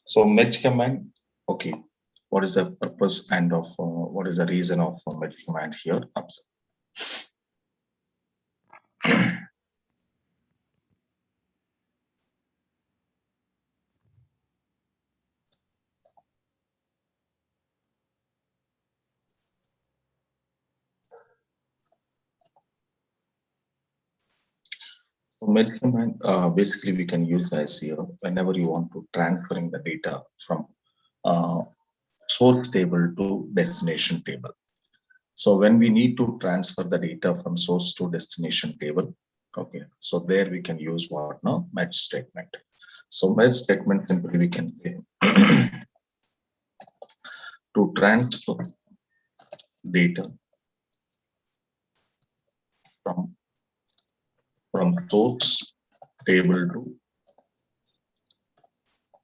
So merge command, okay. What is the purpose and of what is the reason of merge command here? So merge command, basically we can use as here whenever you want to transferring the data from uh, source table to destination table. So when we need to transfer the data from source to destination table, okay, so there we can use what now? Merge statement. So merge statement simply we can say to transfer data from source table to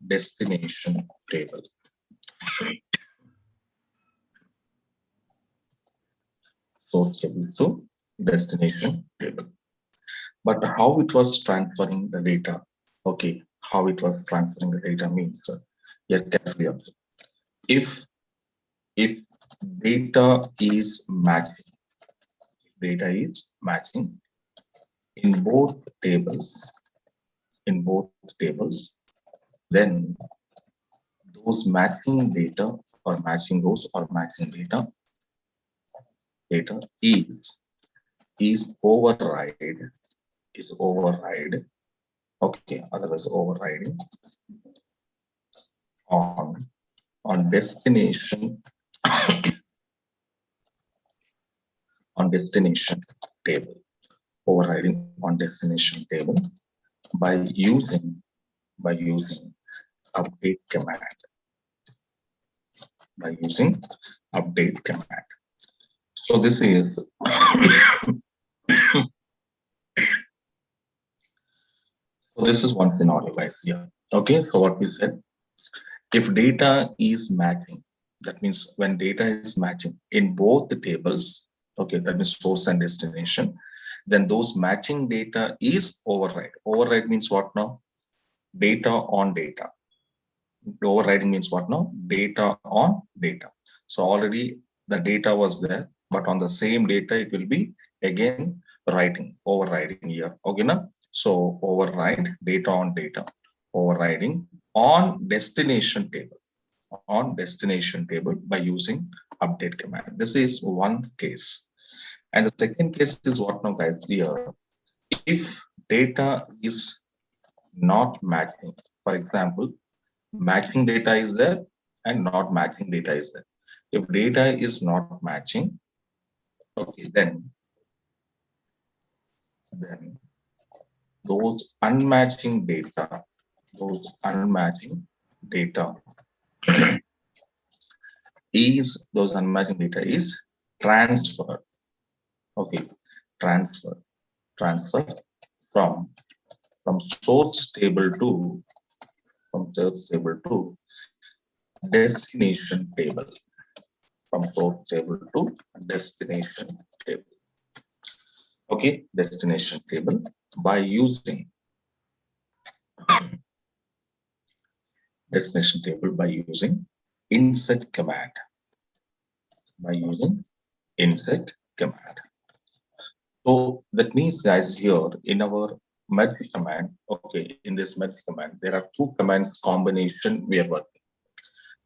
destination table. Source table to destination table. But how it was transferring the data? Okay, how it was transferring the data means here carefully observe. If if data is matching, data is matching in both tables, in both tables, then those matching data or matching rows or matching data is override, okay, otherwise overriding on destination on destination table, overriding on destination table by using update command, by using update command. So this is so this is one scenario guys. Yeah, okay, so what we said, if data is matching, that means when data is matching in both the tables, okay, that means source and destination, then those matching data is override. Override means what now? Data on data. Overriding means what now? Data on data. So already the data was there, but on the same data it will be again writing, overriding here, okay now. So override data on data, overriding on destination table, on destination table by using update command. This is one case. And the second case is what now guys? Here, if data is not matching, for example, matching data is there and not matching data is there. If data is not matching, okay, then those unmatching data, those unmatching data those unmatching data is transferred, okay, transfer transfer from source table to source table to destination table, from source table to destination table, okay, destination table by using destination table by using insert command, by using insert command. So that means guys here in our merge command, okay, in this merge command, there are two commands combination we are working.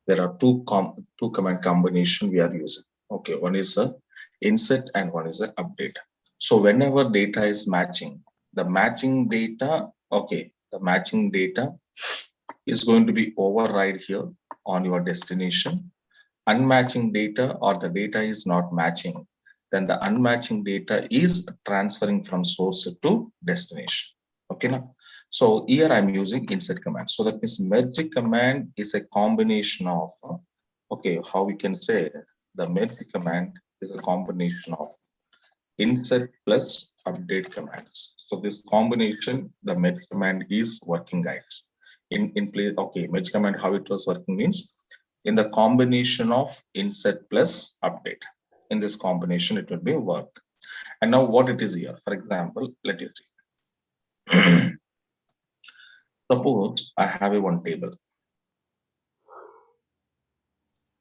There are two command combination we are using. Okay, one is a insert and one is a update. So whenever data is matching, the matching data, okay, the matching data is going to be override here on your destination. Unmatching data or the data is not matching, then the unmatching data is transferring from source to destination. Okay, now, so here I'm using insert command. So that means merge command is a combination of, okay, how we can say the merge command is a combination of insert plus update commands. So this combination, the merge command is working guys. In place, okay, merge command, how it was working means in the combination of insert plus update. In this combination, it will be work. And now what it is here, for example, let you see. Suppose I have a one table.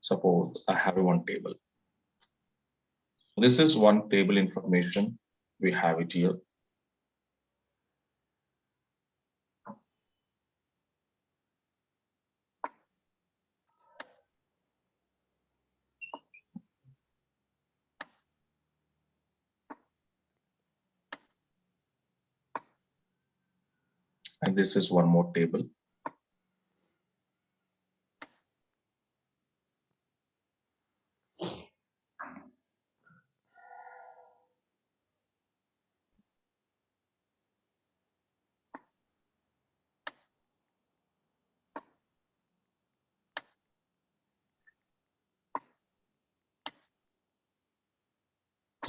suppose I have one table. This is one table information. We have it here. And this is one more table.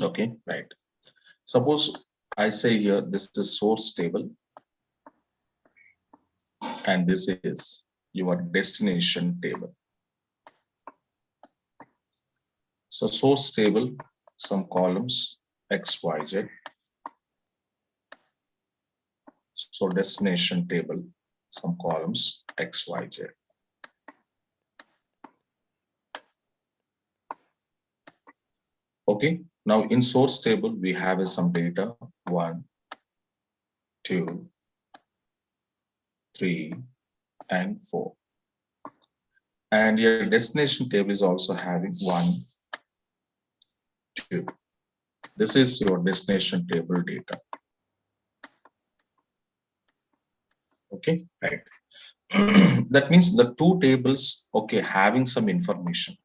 Okay, right. Suppose I say here this is source table and this is your destination table. So source table, some columns X, Y, Z. So destination table, some columns X, Y, Z. Okay, now in source table, we have some data 1, 2, 3, and 4. And your destination table is also having 1, 2. This is your destination table data. Okay, right. That means the two tables, okay, having some information,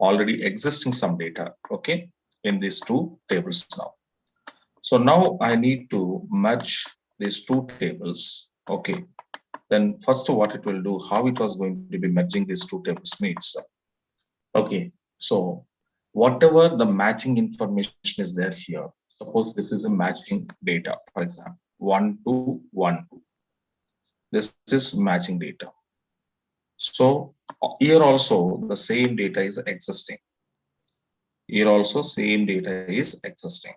already existing some data, okay, in these two tables now. So now I need to merge these two tables, okay. Then first what it will do, how it was going to be merging these two tables means, okay, so whatever the matching information is there here, suppose this is the matching data, for example, 1 to 1 2. This is matching data. So here also the same data is existing. Here also same data is existing.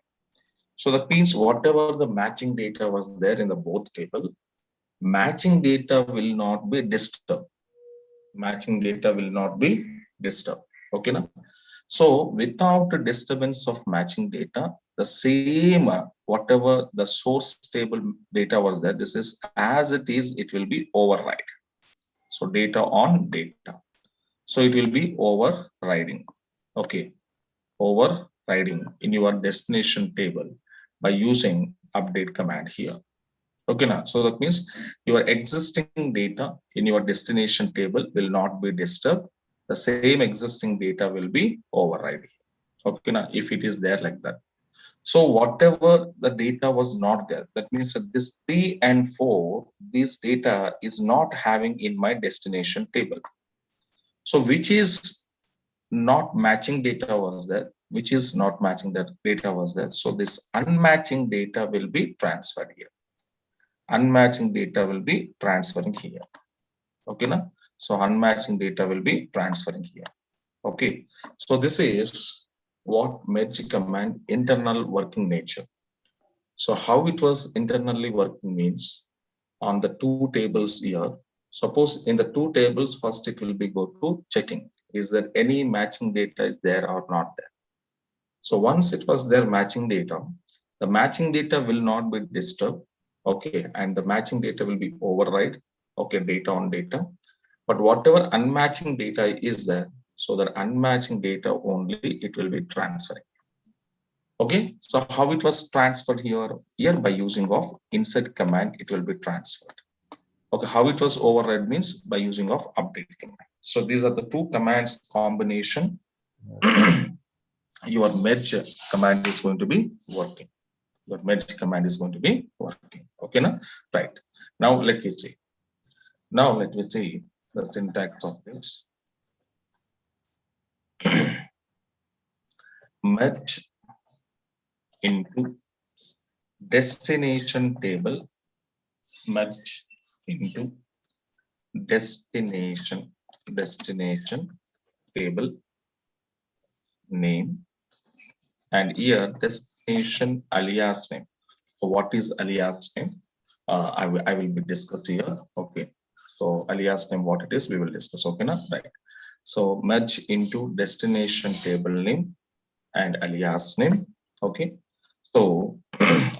So that means whatever the matching data was there in the both table, matching data will not be disturbed. Matching data will not be disturbed. Okay, now? So without the disturbance of matching data, the same whatever the source table data was there, this is as it is, it will be override. So data on data. So it will be overriding. Okay, overriding in your destination table by using update command here. Okay, now so that means your existing data in your destination table will not be disturbed. The same existing data will be overriding. Okay, now if it is there like that. So whatever the data was not there, that means that this 3 and 4, this data is not having in my destination table. So which is not matching data was there, which is not matching that data was there. So this unmatching data will be transferred here. Unmatching data will be transferring here. Okay, now? So unmatching data will be transferring here. Okay, so this is what merge command internal working nature. So how it was internally working means on the two tables here. Suppose in the two tables, first it will be go to checking. Is there any matching data is there or not there? So once it was there matching data, the matching data will not be disturbed. Okay, and the matching data will be override. Okay, data on data. But whatever unmatching data is there, so that unmatching data only it will be transferring. Okay, so how it was transferred here? Here by using of insert command, it will be transferred. Okay, how it was override means by using of update command. So these are the two commands combination. Your merge command is going to be working. Your merge command is going to be working. Okay, now right. Now let me see. Now let me see the syntax of this. Merge into destination table. Merge into destination table name, and here destination alias name. So what is alias name? I will be discussing here. Okay. So alias name, what it is, we will discuss. Okay, now right. So merge into destination table name and alias name. Okay. So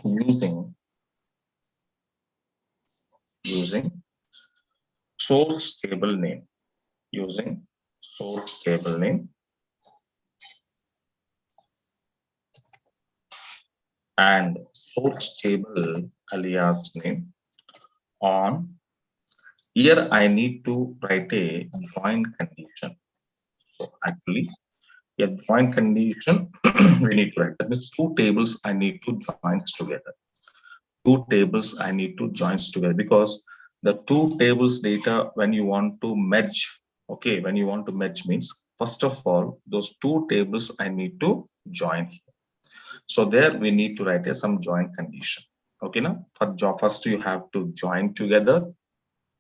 using source table name, using source table name and source table alias name on. Here I need to write a join condition. So actually, a join condition we need to write. That means two tables I need to join together. Two tables I need to join together because the two tables data when you want to merge. Okay, when you want to merge means first of all those two tables I need to join. So there we need to write some join condition. Okay, now for job first you have to join together,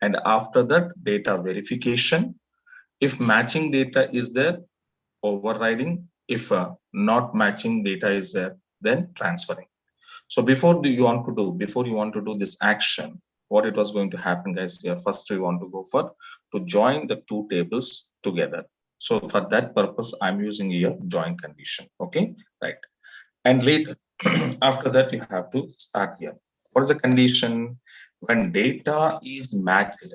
and after that data verification. If matching data is there, overriding. If not matching data is there, then transferring. So before you want to do this action, what it was going to happen, guys? Here, first we want to go for to join the two tables together. So for that purpose, I'm using here join condition. Okay, right. And later, after that, you have to start here. What is the condition? When data is matched.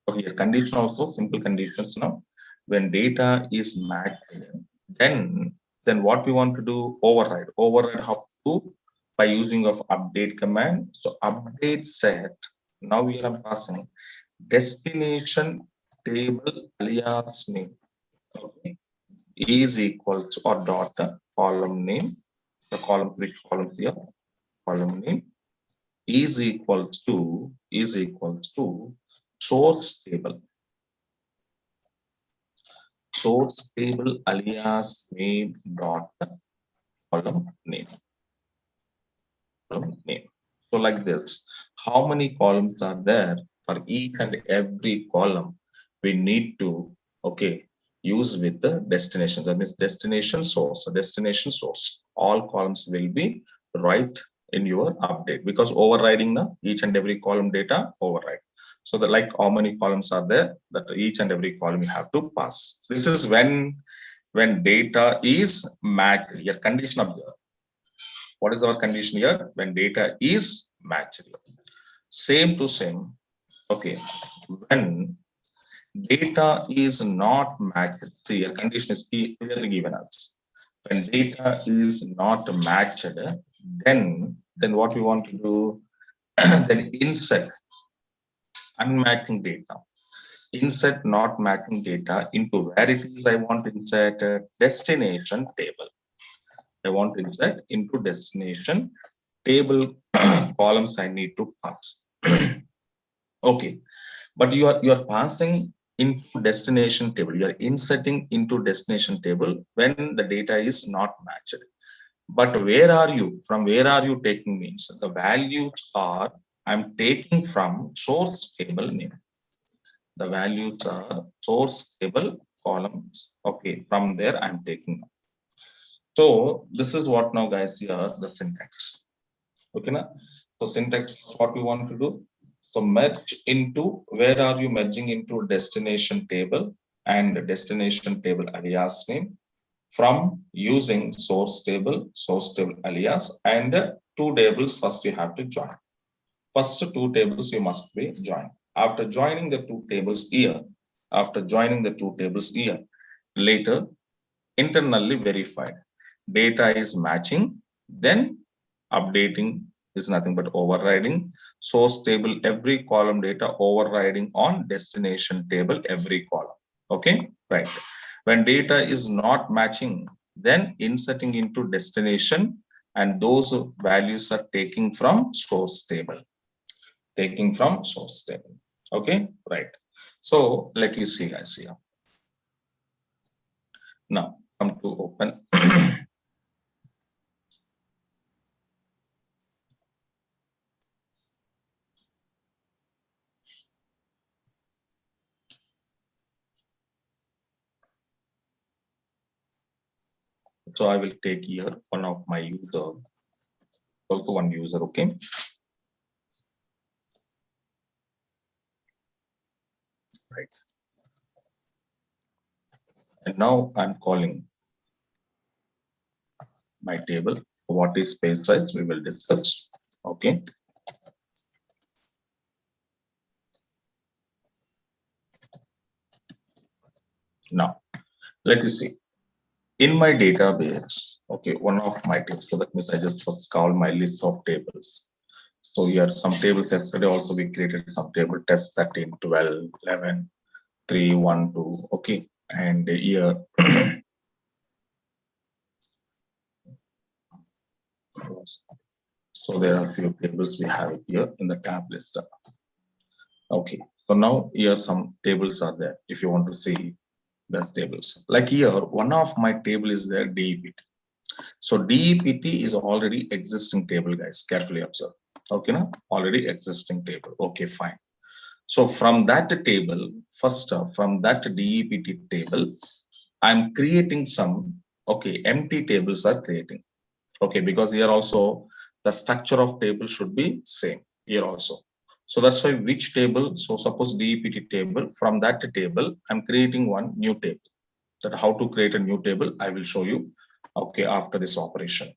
So here, condition also simple conditions now. When data is matched, then what we want to do? Override. Override how to? By using of update command. So update set. Now we are passing destination table alias name. Okay, is equal to or dot column name. The column, which column here? Column name is equals to source table. Source table alias name dot column name. Column name. So like this, how many columns are there? For each and every column, we need to use with the destination. That means destination source. Destination source. All columns will be right in your update because overriding the each and every column data override. So that like how many columns are there, that each and every column you have to pass. This is when data is matched. Your condition of the, what is our condition here? When data is matched. Same to same. Okay. When data is not matched, see a condition is clearly given us. When data is not matched, then what we want to do? Then insert unmatching data. Insert not matching data into where it is I want to insert destination table. I want to insert into destination table columns I need to pass. Okay, but you are passing into destination table. You are inserting into destination table when the data is not matched. But where are you? From where are you taking means the values are I'm taking from source table name. The values are source table columns. Okay, from there I'm taking. So this is what now, guys, here the syntax. Okay, now so syntax what we want to do. So merge into, where are you merging into destination table and destination table alias name from using source table alias and two tables first you have to join. First two tables you must be joined. After joining the two tables here, later internally verified data is matching, then updating is nothing but overriding source table every column data, overriding on destination table every column. Okay, right. When data is not matching, then inserting into destination, and those values are taking from source table. Okay, right. So let you see, guys, here. Now come to open. So I will take here one of my user, also one user. Okay. Right. And now I'm calling my table. What is page size? We will discuss. Okay. Now, let me see. In my database, okay, one of my tables. So that means I just first call my list of tables. So here some tables yesterday also we created some table test 13, 12, 11, 3, 1, 2. Okay. And here so there are a few tables we have here in the tab list. Okay. So now here some tables are there. If you want to see the tables, like here, one of my table is there DEPT. So DEPT is already existing table, guys. Carefully observe. Okay, now already existing table. Okay, fine. So from that table, first from that DEPT table, I'm creating some, okay, empty tables are creating. Okay, because here also the structure of table should be same here also. So that's why which table, so suppose DEPT table, from that table, I'm creating one new table. That how to create a new table, I will show you, okay, after this operation.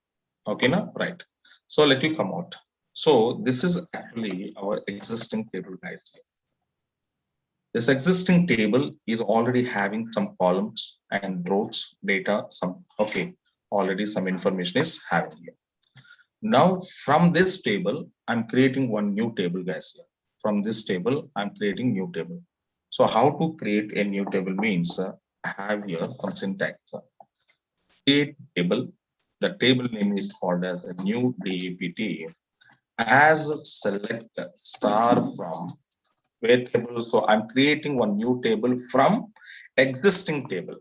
Okay, now, right. So let you come out. So this is actually our existing table, guys. This existing table is already having some columns and rows, data, some, okay, already some information is having here. Now from this table, I'm creating one new table, guys. From this table, I'm creating new table. So how to create a new table means I have here some syntax. Create table. The table name is called as a new DEPT as select star from where table. So I'm creating one new table from existing table.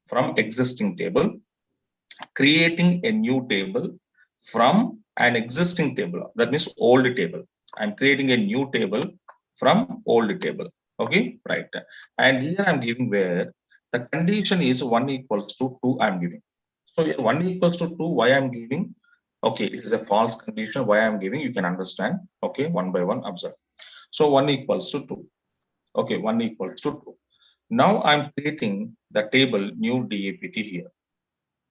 From existing table, creating a new table from an existing table. That means old table. I'm creating a new table from old table. Okay, right. And here I'm giving where the condition is 1 equals to 2 I'm giving. So here 1 equals to 2, why I'm giving? Okay, it is a false condition. Why I'm giving, you can understand. Okay, one by one, observe. So 1 equals to 2. Okay, 1 equals to 2. Now I'm creating the table new DEPT here.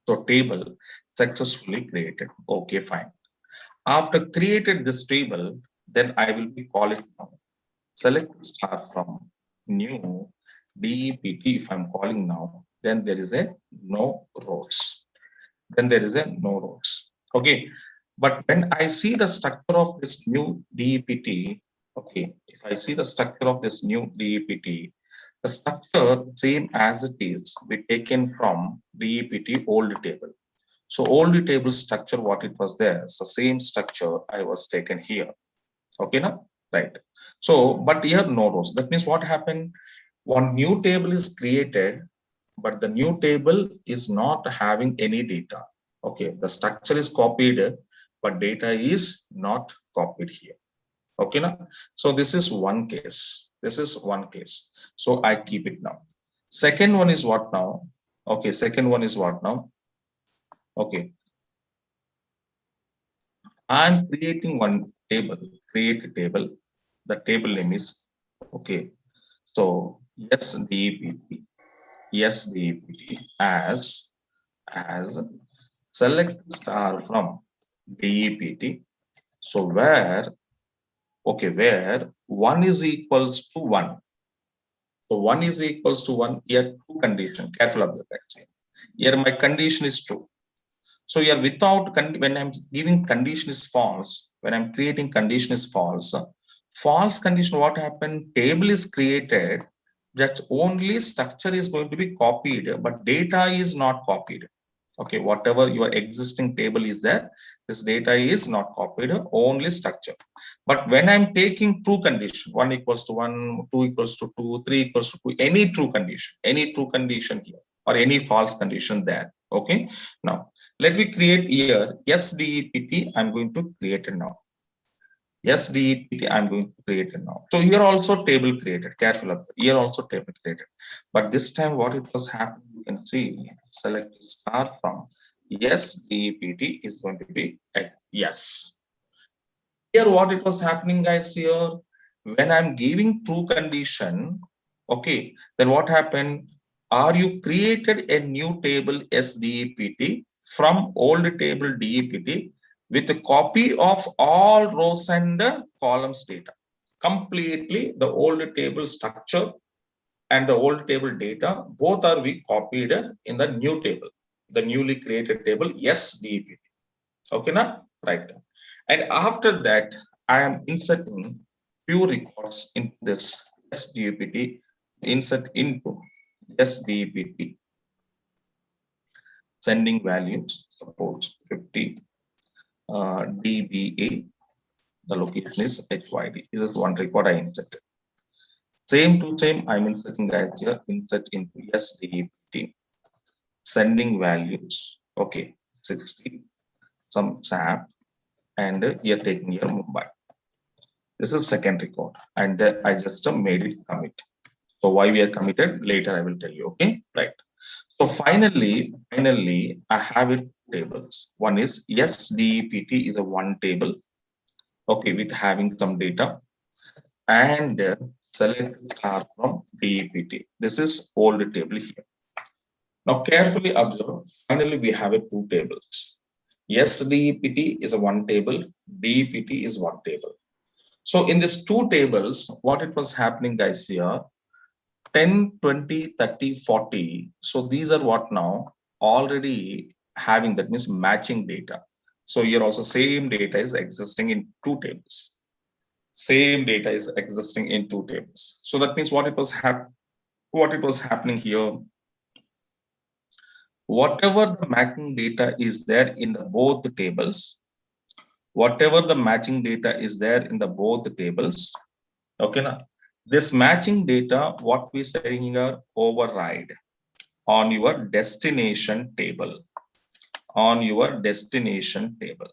So table successfully created. Okay, fine. After created this table, then I will be calling now. Select star from new DEPT. If I'm calling now, then there is a no rows. Then there is a no rows. Okay. But when I see the structure of this new DEPT, okay, if I see the structure of this new DEPT, the structure same as it is be taken from DEPT old table. So old table structure, what it was there, so same structure I was taken here. Okay, now right. So, but here no rows. That means what happened? One new table is created, but the new table is not having any data. Okay, the structure is copied, but data is not copied here. Okay, now. So this is one case. This is one case. So I keep it now. Second one is what now? Okay, second one is what now? Okay, I'm creating one table, create a table. The table name is, okay. So yes, DEPT, yes, DEPT as select star from DEPT. So where, okay, where 1 is equals to 1. So 1 is equals to 1, here two condition, careful observe that. Here my condition is true. So here without, when I'm giving condition is false, when I'm creating condition is false, false condition, what happened? Table is created, that's only structure is going to be copied, but data is not copied. Okay, whatever your existing table is there, this data is not copied, only structure. But when I'm taking true condition, 1 equals to 1, 2 equals to 2, 3 equals to 2, any true condition here, or any false condition there. Okay, now let me create here SDEPT. I'm going to create it now. SDEPT. I'm going to create it now. So here also table created. Careful of here also table created. But this time what it was happening, you can see select star from SDEPT is going to be a yes. Here what it was happening, guys, here when I'm giving true condition, okay, then what happened? Are you created a new table SDEPT from old table DEPT with a copy of all rows and columns data? Completely the old table structure and the old table data, both are we copied in the new table, the newly created table SDEPT. Okay, now right. And after that, I am inserting few records in this SDEPT, insert into SDEPT, sending values, suppose 50, DBA, the location is HYD. This is one record I inserted. Same to same, I'm inserting guys here, insert into SDEPT, sending values, okay, 60, some SAP, and you're taking your Mumbai. This is second record, and then I just made it commit. So why we are committed later I will tell you. Okay, right. So finally, I have it tables. One is SDEPT is a one table, okay, with having some data, and select star from DEPT. This is old table here. Now carefully observe. Finally, we have a two tables. SDEPT is a one table. DEPT is one table. So in these two tables, what it was happening, guys, here 10, 20, 30, 40. So these are what now already having, that means matching data. So here also same data is existing in two tables. Same data is existing in two tables. So that means what it was happening here, whatever the matching data is there in the both tables, whatever the matching data is there in the both tables, okay, now this matching data, what we saying here, override on your destination table, on your destination table,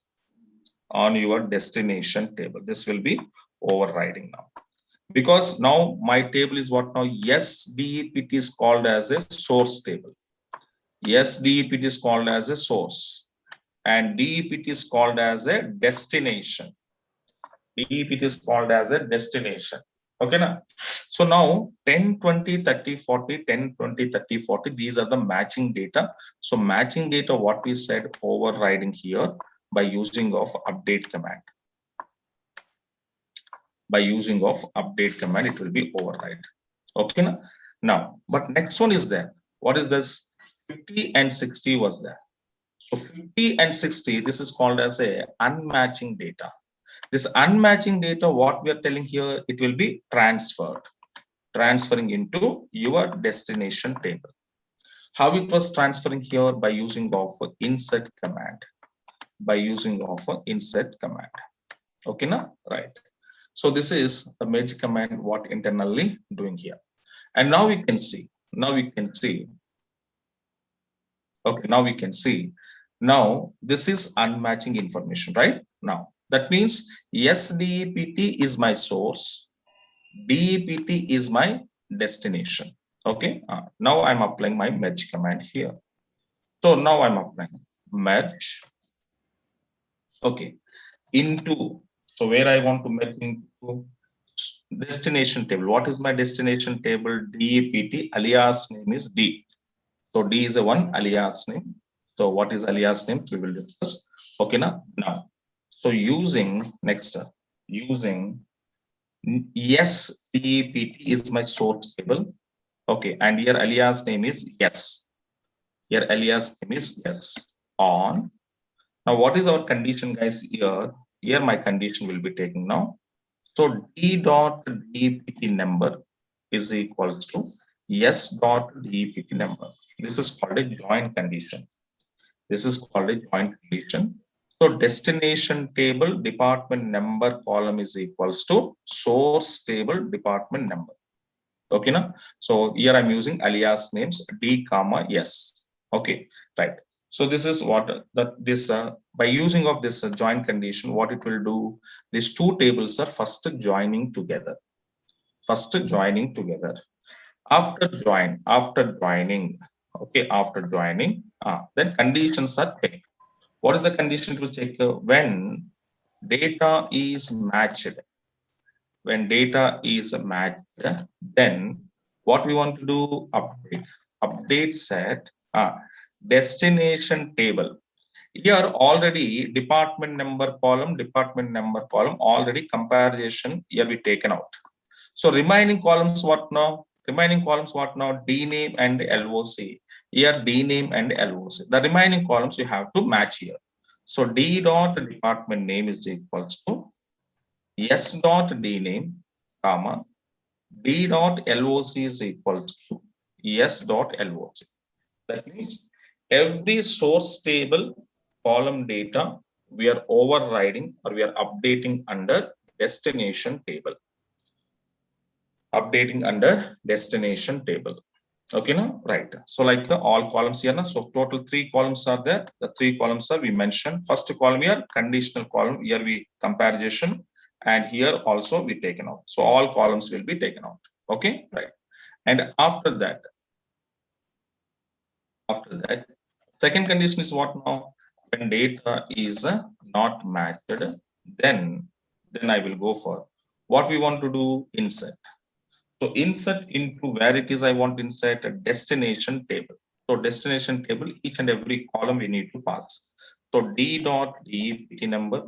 on your destination table. This will be overriding now, because now my table is what now? SDEPT is called as a source table. SDEPT is called as a source, and DEPT is called as a destination. DEPT is called as a destination. Okay, now. So now 10, 20, 30, 40, 10, 20, 30, 40, these are the matching data. So matching data, what we said, overriding here by using of update command. By using of update command, it will be override. Okay, now, but next one is there. What is this? 50 and 60 was there. So 50 and 60, this is called as a unmatching data. This unmatching data, what we are telling here, it will be transferring into your destination table. How it was transferring here? By using of insert command. By using of insert command. Okay, now, right. So this is the merge command, what internally doing here. And now we can see, okay, now we can see, now this is unmatching information, right? Now, that means SDEPT is my source, DEPT is my destination. Okay, now I'm applying my merge command here. So now I'm applying merge, okay, into, so where I want to merge into destination table. What is my destination table? DEPT, alias name is D. So D is a one alias name. So what is alias name? We will discuss. Okay, now. So using next, using SDEPT is my source table. Okay, and here alias name is yes. Here alias name is yes. On. Now, what is our condition, guys? Here my condition will be taking now. So D dot DEPT number is equals to S dot DEPT number. This is called a joint condition. This is called a joint condition. So destination table department number column is equals to source table department number. Okay, now. So here I'm using alias names D comma S. Okay, right. So this is what by using of this join condition, what it will do, these two tables are first joining together. After joining, okay, then conditions are checked. What is the condition to check? When data is matched, then what we want to do, update. update set destination table. Here already department number column already comparison here we taken out. So remaining columns what now? Remaining columns what now? D name and LOC. Here D name and LOC. The remaining columns you have to match here. So D dot department name is equals to S dot D name, comma, D dot LOC is equals to S dot LOC. That means every source table column data we are overriding or we are updating under destination table. Updating under destination table. Okay, now right. So like all columns here now. So total 3 columns are there. The 3 columns are we mentioned. First column here conditional column. Here we comparison, and here also we taken out. So all columns will be taken out. Okay, right. And after that, second condition is what now? When data is not matched, then I will go for what we want to do, insert. So insert into where it is I want to insert a destination table. So destination table, each and every column we need to pass. So D dot DEPT number,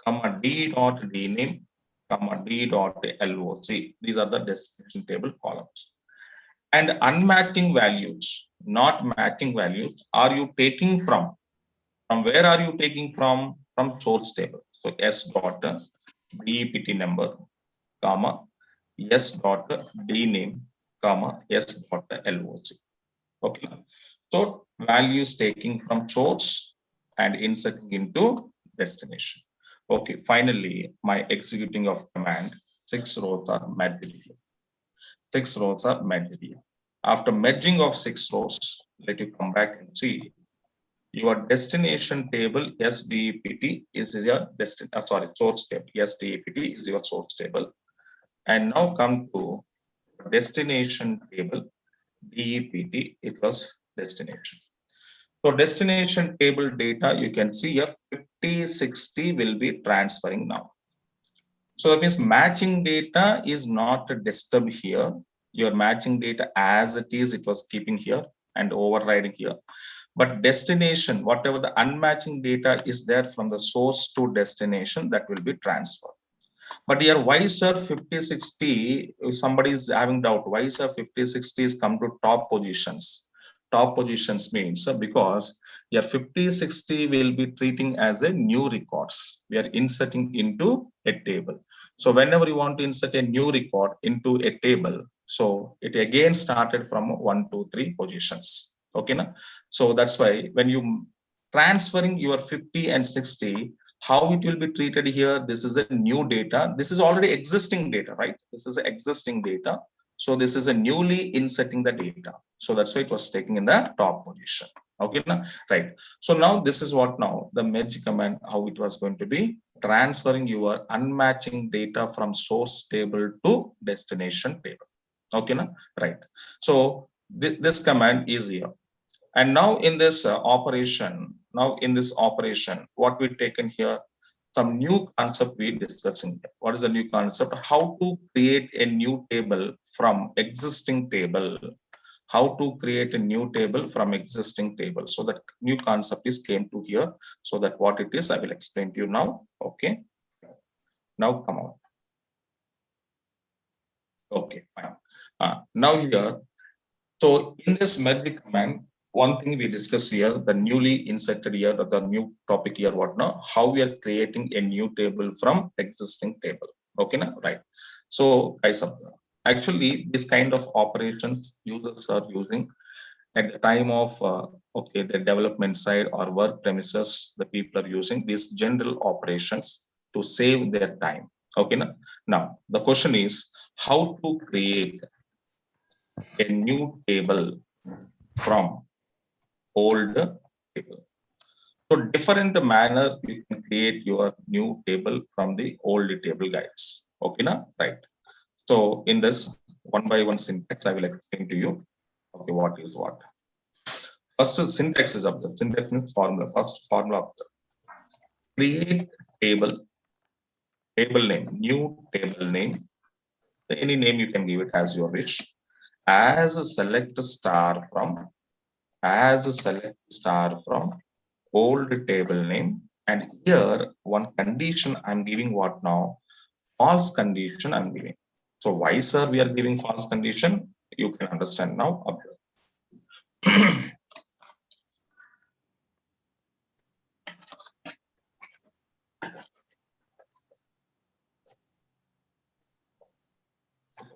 comma D dot D name, comma D dot LOC. These are the destination table columns. And unmatching values, not matching values, are you taking from? From where are you taking from? From source table. So S dot DEPT number, comma S dot D name, comma S dot LOC. Okay. So values taking from source and inserting into destination. Okay. Finally, my executing of command, 6 rows are merged here. 6 rows are merged here. After merging of 6 rows, let you come back and see your destination table SDEPT is your source table. SDEPT is your source table. And now come to destination table DEPT equals destination. So destination table data, you can see here 50, 60 will be transferring now. So that means matching data is not disturbed here. Your matching data as it is, it was keeping here and overriding here. But destination, whatever the unmatching data is there from the source to destination, that will be transferred. But here, why sir 50, 60, if somebody is having doubt, why sir 50, 60 is come to top positions? Top positions means because your 50, 60 will be treating as a new records. We are inserting into a table. So whenever you want to insert a new record into a table, so it again started from 1, 2, 3 positions. Okay, na? So that's why when you transferring your 50 and 60, how it will be treated here, this is a new data. This is already existing data, right? This is existing data. So this is a newly inserting the data. So that's why it was taking in the top position. Okay, right. So now this is what now the merge command, how it was going to be transferring your unmatching data from source table to destination table. Okay, right. So this command is here. And now in this operation, what we've taken here, some new concept we discussing. What is the new concept? How to create a new table from existing table. How to create a new table from existing table. So that new concept is came to here. So that what it is, I will explain to you now. Okay. Now come on. Okay, fine. Now here, so in this merge command, one thing we discuss here, the newly inserted here, the new topic here, what now, how we are creating a new table from existing table. Okay, now, right. So guys, actually this kind of operations users are using at the time of the development side or work premises, the people are using these general operations to save their time. Okay, now the question is how to create a new table from old table. So different manner you can create your new table from the old table guides. Okay, now right. So in this one by one syntax, I will explain to you. Okay, what is what. First syntax is of the syntax means formula. First formula of the create table name, new table name. Any name you can give it as your wish. as a select star from old table name. And here one condition I'm giving what now? False condition I'm giving. So why, sir, we are giving false condition? You can understand now.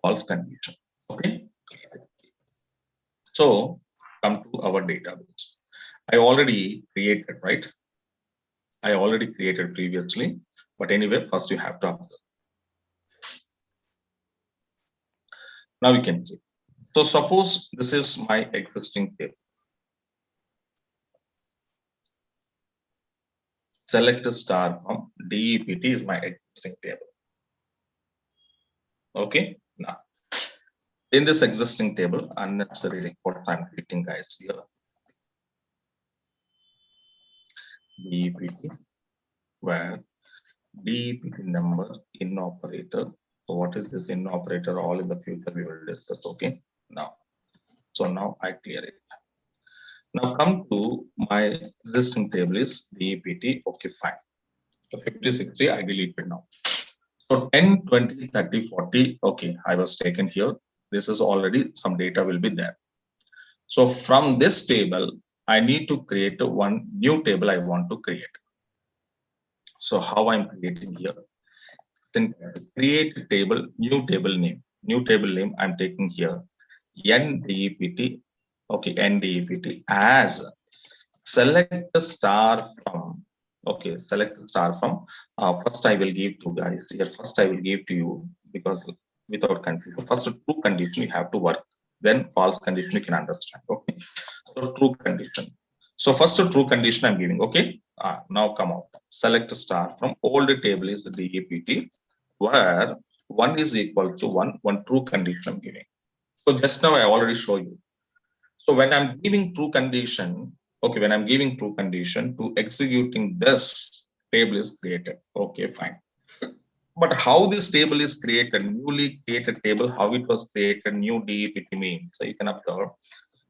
False condition. Okay. So come to our database. I already created, right? I already created previously, but anyway, first you have to observe. Now you can see. So suppose this is my existing table. Select a star from DEPT is my existing table. Okay. Now, in this existing table, unnecessary records I'm creating, guys, here. DEPT, where DEPT number in operator. So what is this in operator? All in the future we will discuss. Okay. Now, so now I clear it. Now come to my existing table is DEPT. Okay, fine. So 50, 60, I deleted now. So 10, 20, 30, 40. Okay, I was taken here. This is already some data will be there. So from this table, I need to create one new table I want to create. So how I'm creating here? Then create a table, new table name. New table name I'm taking here. NDEPT. Okay, NDEPT as select the star from. Okay, select the star from. First I will give to guys here. First I will give to you because without confusion. First true condition you have to work. Then false condition you can understand. Okay. So true condition. So first a true condition I'm giving. Okay. Now come out. Select a star from old table is the DEPT where 1 is equal to 1. One true condition I'm giving. So just now I already show you. So when I'm giving true condition, okay, when I'm giving true condition to executing this table is created. Okay, fine. But how this table is created, newly created table, how it was created, new DEPT means. So you can observe.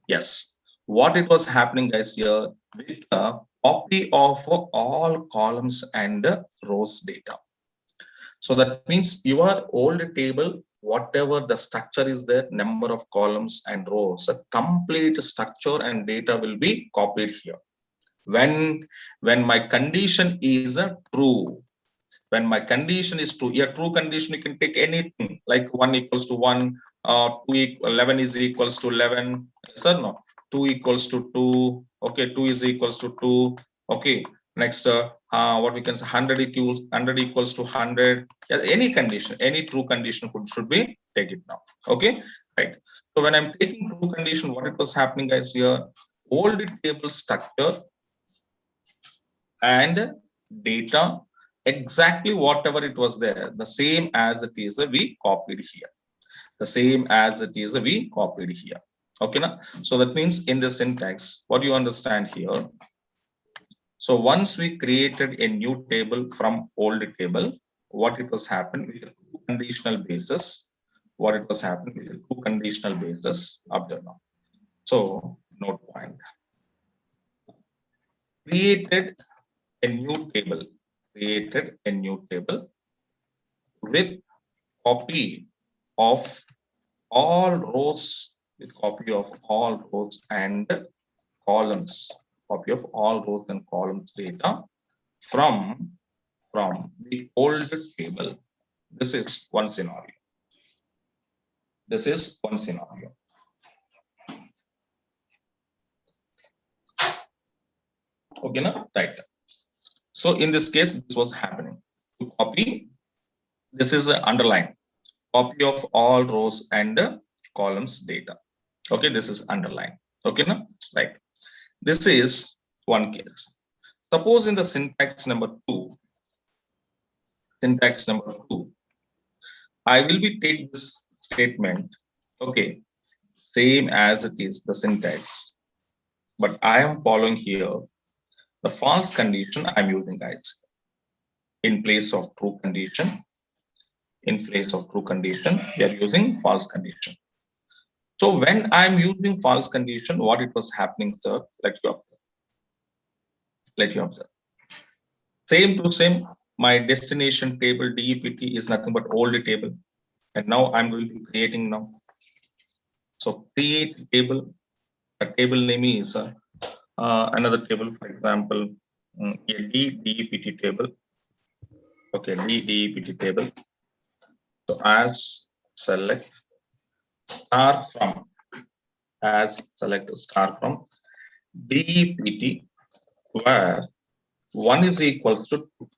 Yes. What it was happening, guys, here with a copy of all columns and rows data. So that means your old table, whatever the structure is there, number of columns and rows, a complete structure and data will be copied here. When my condition is a true, when my condition is true, a true condition, you can take anything like 1 equals to 1, 11 is equals to 11, yes or no? 2 equals to 2, okay, 2 is equals to 2, okay. Next, what we can say 100 equals to 100. Yeah, any condition, any true condition should be take it now. Okay, right. So when I'm taking true condition, what it was happening, guys, here, old table structure and data exactly whatever it was there, the same as it is, we copied here. The same as it is, we copied here. Okay, now, so that means in the syntax, what you understand here. So once we created a new table from old table, what it was happened with a two conditional basis, what it was happening with a two conditional basis up to now. So note point. Created a new table, created a new table with copy of all rows, with copy of all rows and columns, copy of all rows and columns data from the old table. This is one scenario. This is one scenario. Okay, now right. So in this case, this was happening. To copy, this is an underline. Copy of all rows and columns data. Okay, this is underline. Okay, now right. This is one case. Suppose in the syntax number 2, I will be take this statement, okay, same as it is the syntax, but I am following here the false condition I'm using, guys, in place of true condition. In place of true condition, we are using false condition. So when I'm using false condition, what it was happening, sir? Let you observe. Same to same, my destination table DEPT is nothing but old table. And now I'm going to be creating now. So create table, a table name is another table, for example, a DEPT table. Okay, DEPT table. So as select star from, as select star from DEPT, where 1 is equals to 2.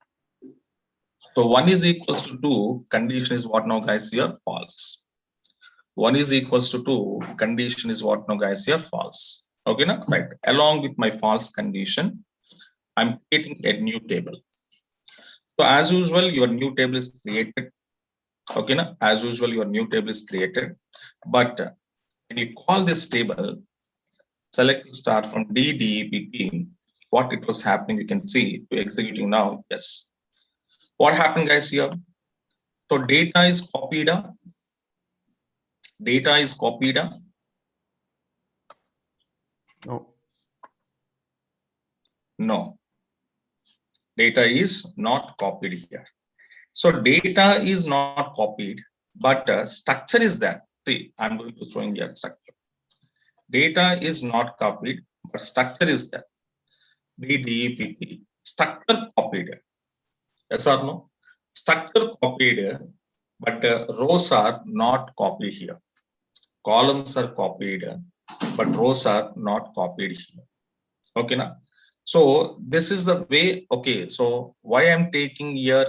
So 1 is equals to 2, condition is what now guys here? False. 1 is equals to 2, condition is what now guys here? False. Okay, now, right. Along with my false condition, I'm creating a new table. So as usual, your new table is created. Okay, now, as usual, your new table is created. But when you call this table, select start from DDEPT, what it was happening, you can see to executing now. Yes. What happened, guys, here? So data is copied. Data is copied. No. No. Data is not copied here. So data is not copied, but structure is there. See, I'm going to throw in here structure. Data is not copied, but structure is there. DDEPT. Structure copied. Yes or no? Structure copied, but rows are not copied here. Columns are copied, but rows are not copied here. Okay, now. So this is the way. Okay, so why I'm taking here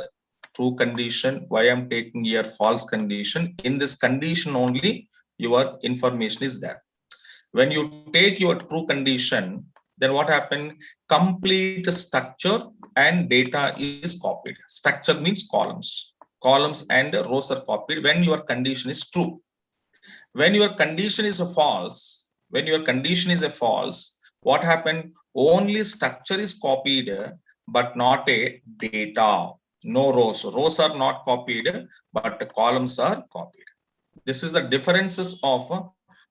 true condition, why I'm taking here false condition? In this condition only, your information is there. When you take your true condition, then what happened? Complete structure and data is copied. Structure means columns. Columns and rows are copied when your condition is true. When your condition is a false, when your condition is a false, what happened? Only structure is copied, but not a data. No rows. Rows are not copied, but the columns are copied. This is the differences of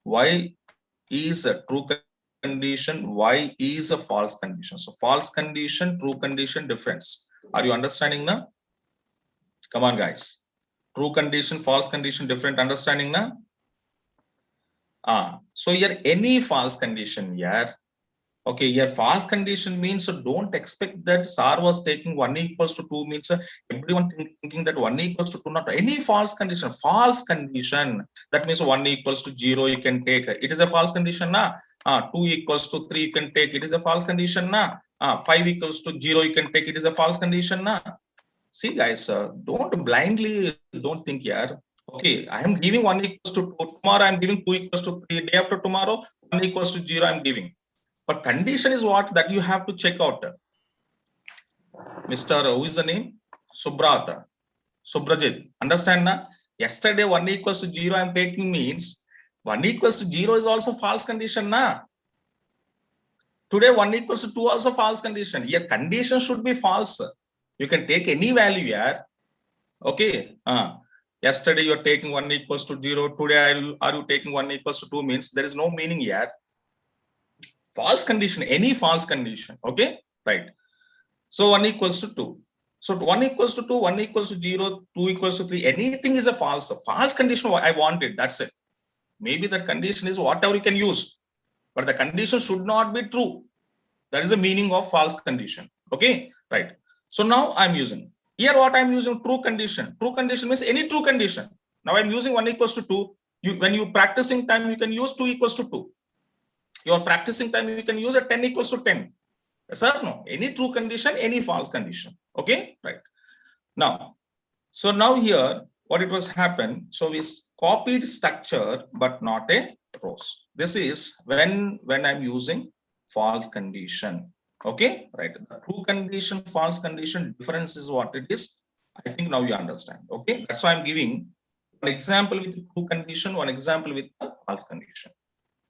why is a true condition, why is a false condition. So false condition, true condition difference. Are you understanding now? Come on, guys. True condition, false condition different understanding now? So here any false condition here. Okay, here false condition means so don't expect that SAR was taking 1 equals to 2 means everyone thinking that 1 equals to 2, not any false condition. False condition, that means 1 equals to 0 you can take. It is a false condition. 2 equals to 3 you can take. It is a false condition. 5 equals to 0 you can take. It is a false condition. See guys, don't blindly don't think here. Okay, I am giving 1 equals to 2. Tomorrow I am giving 2 equals to 3. Day after tomorrow 1 equals to 0 I am giving. But condition is what that you have to check out. Mr. Who is the name? Subrata. Subrajit. Understand na? Yesterday 1 equals to 0 I am taking means 1 equals to 0 is also false condition na. Today 1 equals to 2 also false condition. Your condition should be false. You can take any value here. Okay. Yesterday you're taking 1 equals to 0. Today are you taking 1 equals to 2 means there is no meaning here. False condition, any false condition. Okay, right. So 1 equals to 2. So 1 equals to 2, 1 equals to 0, 2 equals to 3. Anything is a false. False condition I want it. That's it. Maybe that condition is whatever you can use. But the condition should not be true. That is the meaning of false condition. Okay, right. So now I'm using. Here what I'm using true condition. True condition means any true condition. Now I'm using 1 equals to 2. When you practicing time, you can use 2 equals to 2. Your practicing time, you can use a 10 equals to 10. Yes or no? Any true condition, any false condition. Okay, right. Now, so now here, what it was happened, so we copied structure, but not a rows. This is when I'm using false condition. Okay, right. The true condition, false condition difference is what it is. I think now you understand. Okay, that's why I'm giving one example with true condition, one example with false condition.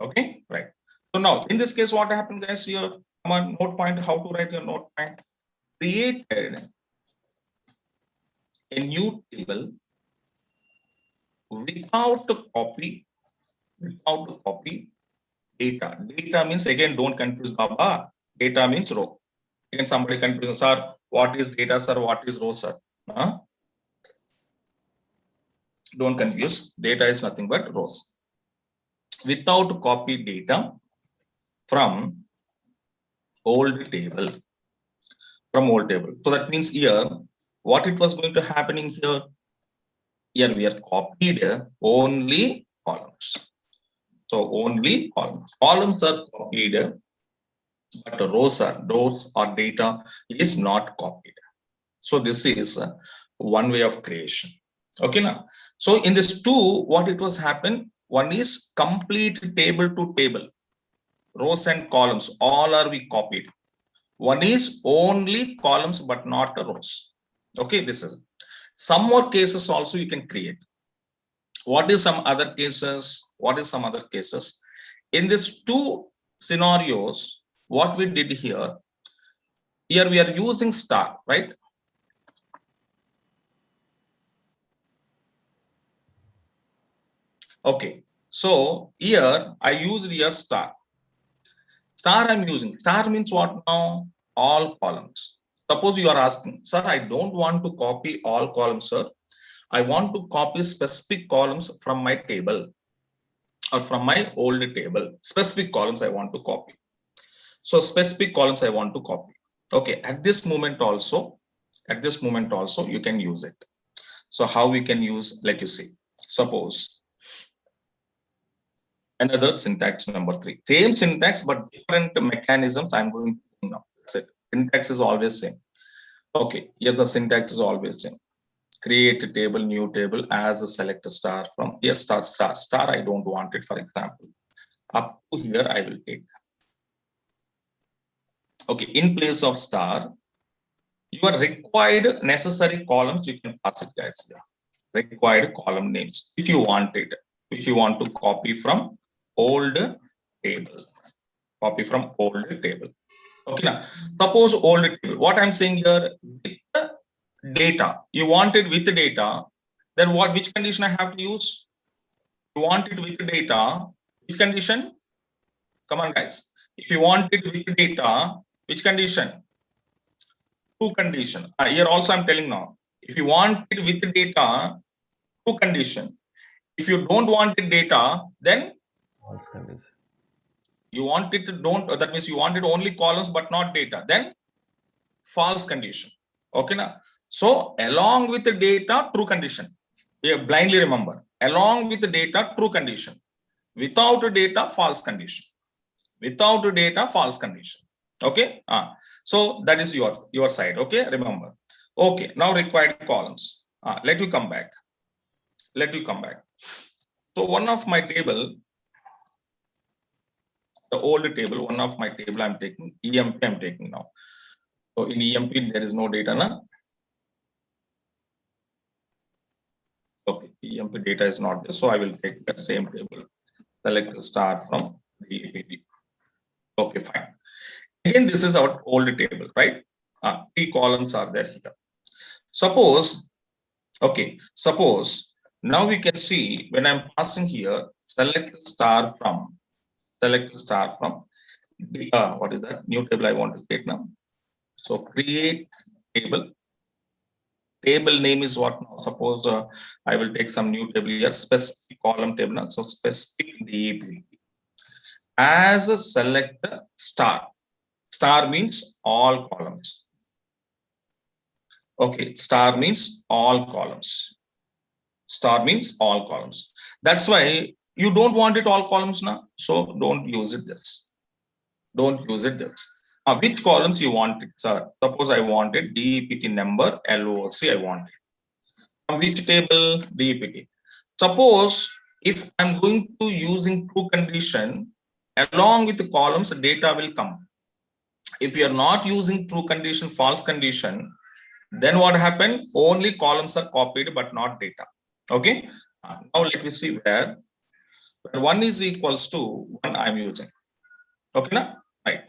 Okay, right. So now in this case, what happened, guys? Here, come on, note point, how to write your note point. Created a new table without the copy without copy data. Data means, again, don't confuse Baba. Data means row. Again, somebody confuses, sir, what is data, sir? What is row, sir? Huh? Don't confuse. Data is nothing but rows. Without copy data from old table. From old table. So that means here, what it was going to happening here? Here we are copied only columns. So only columns. Columns are copied, but rows or data is not copied. So this is one way of creation. Okay, now. So in this two, what it was happen? One is complete table to table. Rows and columns, all are we copied. One is only columns, but not the rows. Okay, this is some more cases also you can create. What is some other cases? What is some other cases? In these two scenarios, what we did here we are using star, right? Okay, so here I used here star. Star I'm using. Star means what now? All columns. Suppose you are asking, sir, I don't want to copy all columns, sir. I want to copy specific columns from my table or from my old table. Specific columns I want to copy. So specific columns I want to copy. Okay, at this moment also, you can use it. So how we can use, let you see. Suppose another syntax number 3. Same syntax, but different mechanisms I'm going to now. That's it. Syntax is always same. Okay, yes, the syntax is always same. Create a table, new table as a select star from here, star. I don't want it, for example. Up to here, I will take. Okay, in place of star, your required necessary columns, you can pass it as required column names if you want it, if you want to copy from old table. Copy from old table. Okay, now suppose old table. What I'm saying here, with data, you want it with data, then what? Which condition I have to use? You want it with data. Which condition? Come on, guys. If you want it with data, which condition? Two condition. Here also I'm telling now. If you want it with data, two condition. If you don't want the data, then false condition. You want it to don't, that means you want it only columns but not data, then false condition. Okay, now. So along with the data, true condition. Yeah, blindly remember. Along with the data, true condition. Without the data, false condition. Without the data, false condition. Okay. So that is your side. Okay, remember. Okay, now required columns. Let you come back. So one of my table, the old table, one of my table I'm taking, EMP I'm taking now. So in EMP, there is no data, na? Okay, EMP data is not there. So I will take that same table, select star from the EMP. Okay, fine. Again, this is our old table, right? 3 columns are there here. Suppose now we can see when I'm passing here, select star from the, what is that new table I want to create now? So create table. Table name is what now? Suppose I will take some new table here, specific column table. Now. So specific DEP as a select star. Star means all columns. Okay, star means all columns. Star means all columns. That's why you don't want it all columns now. So don't use it this. Don't use it this. Which columns you want it, sir? Suppose I wanted DEPT number, LOC, I want it. Which table? DEPT. Suppose if I'm going to using true condition, along with the columns, data will come. If you are not using true condition, false condition, then what happened? Only columns are copied, but not data. Okay. Now let me see where 1 is equals to 1 I'm using. Okay, now? Right.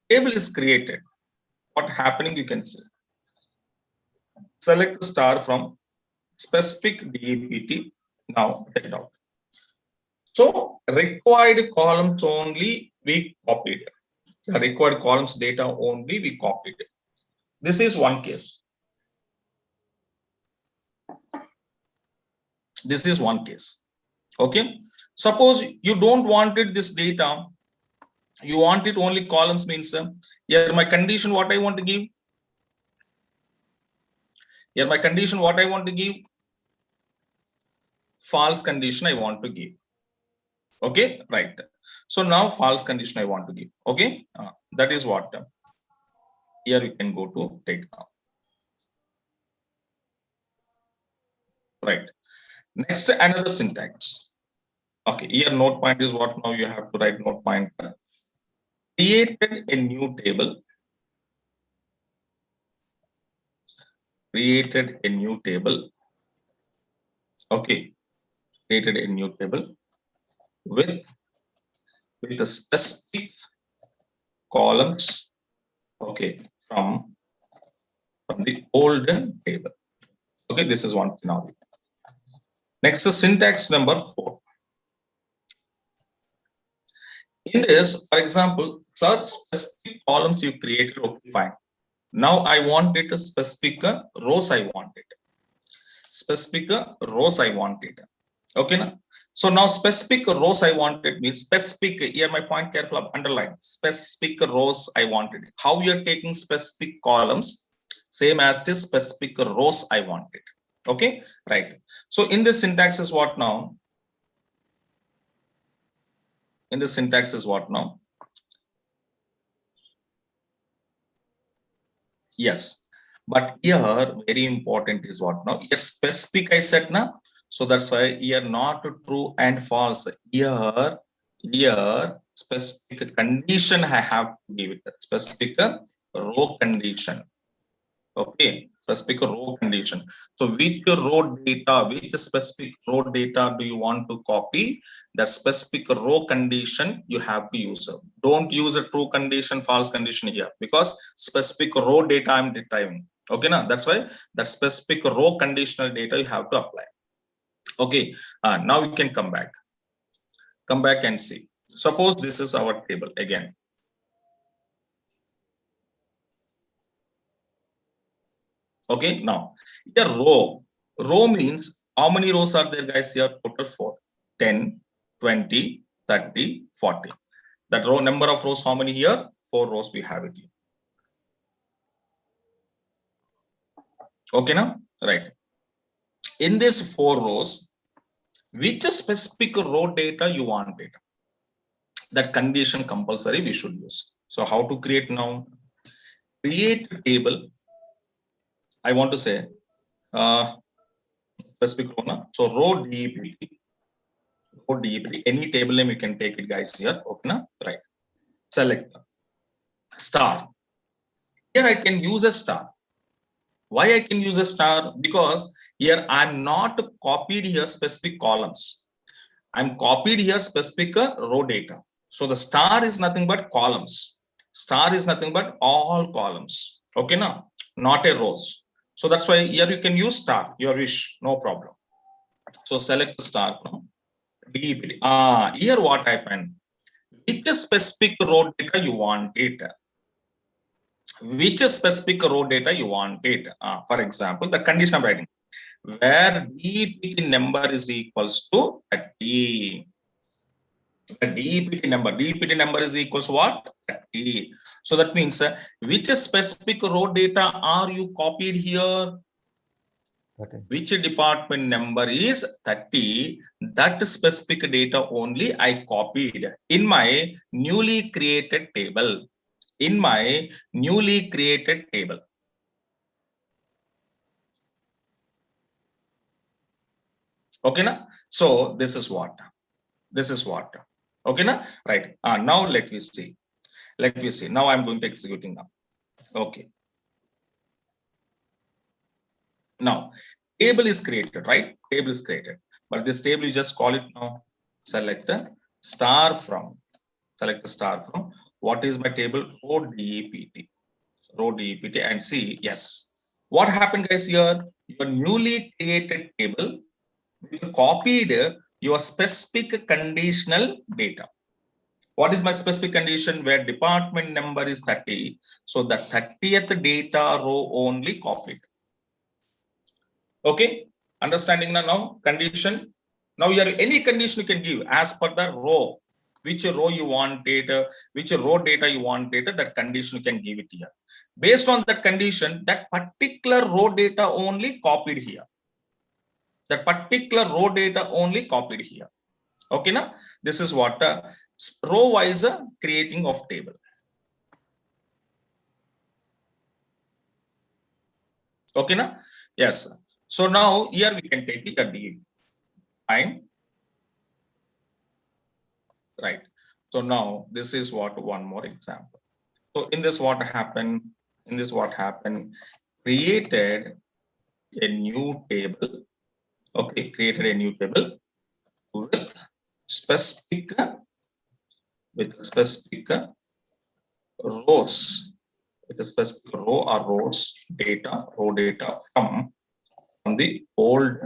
Table is created. What happening you can see. Select star from specific DEPT. Now check it out. So required columns only we copied. The required columns data only we copied. This is one case. This is one case. Okay. Suppose you don't wanted this data. You want it only columns means here my condition what I want to give. Here my condition what I want to give. False condition I want to give. Okay, right. So now false condition I want to give. Okay, that is what here you can go to take now. Right. Next, another syntax. Okay, here note point is what now you have to write note point. Created a new table. Created a new table. Okay, created a new table with the specific columns. Okay, from the olden table. Okay, this is one scenario. Next is syntax number 4. In this, for example, search specific columns you created. Okay, fine. Now I want it a specific rows I want it. Specific rows I want it. Okay. Now? So now specific rows I wanted means specific, here my point careful underline, specific rows I wanted. How you're taking specific columns, same as this specific rows I wanted. Okay, right. So in this syntax is what now? In the syntax is what now? Yes, but here very important is what now? Yes, specific I said now. So that's why here not true and false. Here specific condition I have to give it. Specific row condition. Okay, specific row condition. So which row data, which specific row data do you want to copy? That specific row condition you have to use. Don't use a true condition, false condition here, because specific row data I'm determining. Okay, now that's why that specific row conditional data you have to apply. Okay, now we can come back. Come back and see. Suppose this is our table again. Okay, now the row means how many rows are there, guys? Here total 4, 10, 20, 30, 40. That row number of rows, how many here? 4 rows we have it here. Okay, now right. In this 4 rows, which specific row data you want it? That condition compulsory we should use. So how to create now? Create a table. I want to say specific row. So row DEPT. Row DEPT. Any table name you can take it, guys. Here. Okay, now right. Select star. Here I can use a star. Why I can use a star? Because here I'm not copied here specific columns. I'm copied here specific row data. So the star is nothing but columns. Star is nothing but all columns. Okay, now not a rows. So that's why here you can use star, your wish, no problem. So select the star. DEPT. Here what happened? Which specific row data you want it? Which specific row data you want it? For example, the condition I'm writing, where DEPT number is equals to 30. The DEPT number is equals to what? 30. So that means which specific row data are you copied here? Okay. Which department number is 30? That specific data only I copied in my newly created table. In my newly created table. Okay, na? So this is what? This is what? Okay, na? Right. Now let me see. Let me see. Now I'm going to executing now. Okay. Now table is created, right? Table is created. But this table you just call it now. Select a star from. Select a star from. What is my table? Row DEPT. Row DEPT and see, yes. What happened, guys, here? Your newly created table, you copied your specific conditional data. What is my specific condition? Where department number is 30. So the 30th data row only copied. Okay, understanding now condition. Now you have any condition you can give as per the row, which row you want data, which row data you want data, that condition you can give it here. Based on that condition, that particular row data only copied here. That particular row data only copied here. Okay, now this is what row wise creating of table. Okay, now yes. So now here we can take it a D. Fine. Right. So now this is what one more example. So in this what happened? In this what happened? Created a new table. Okay, created a new table with specific rows, with a specific row or rows data, row data from the old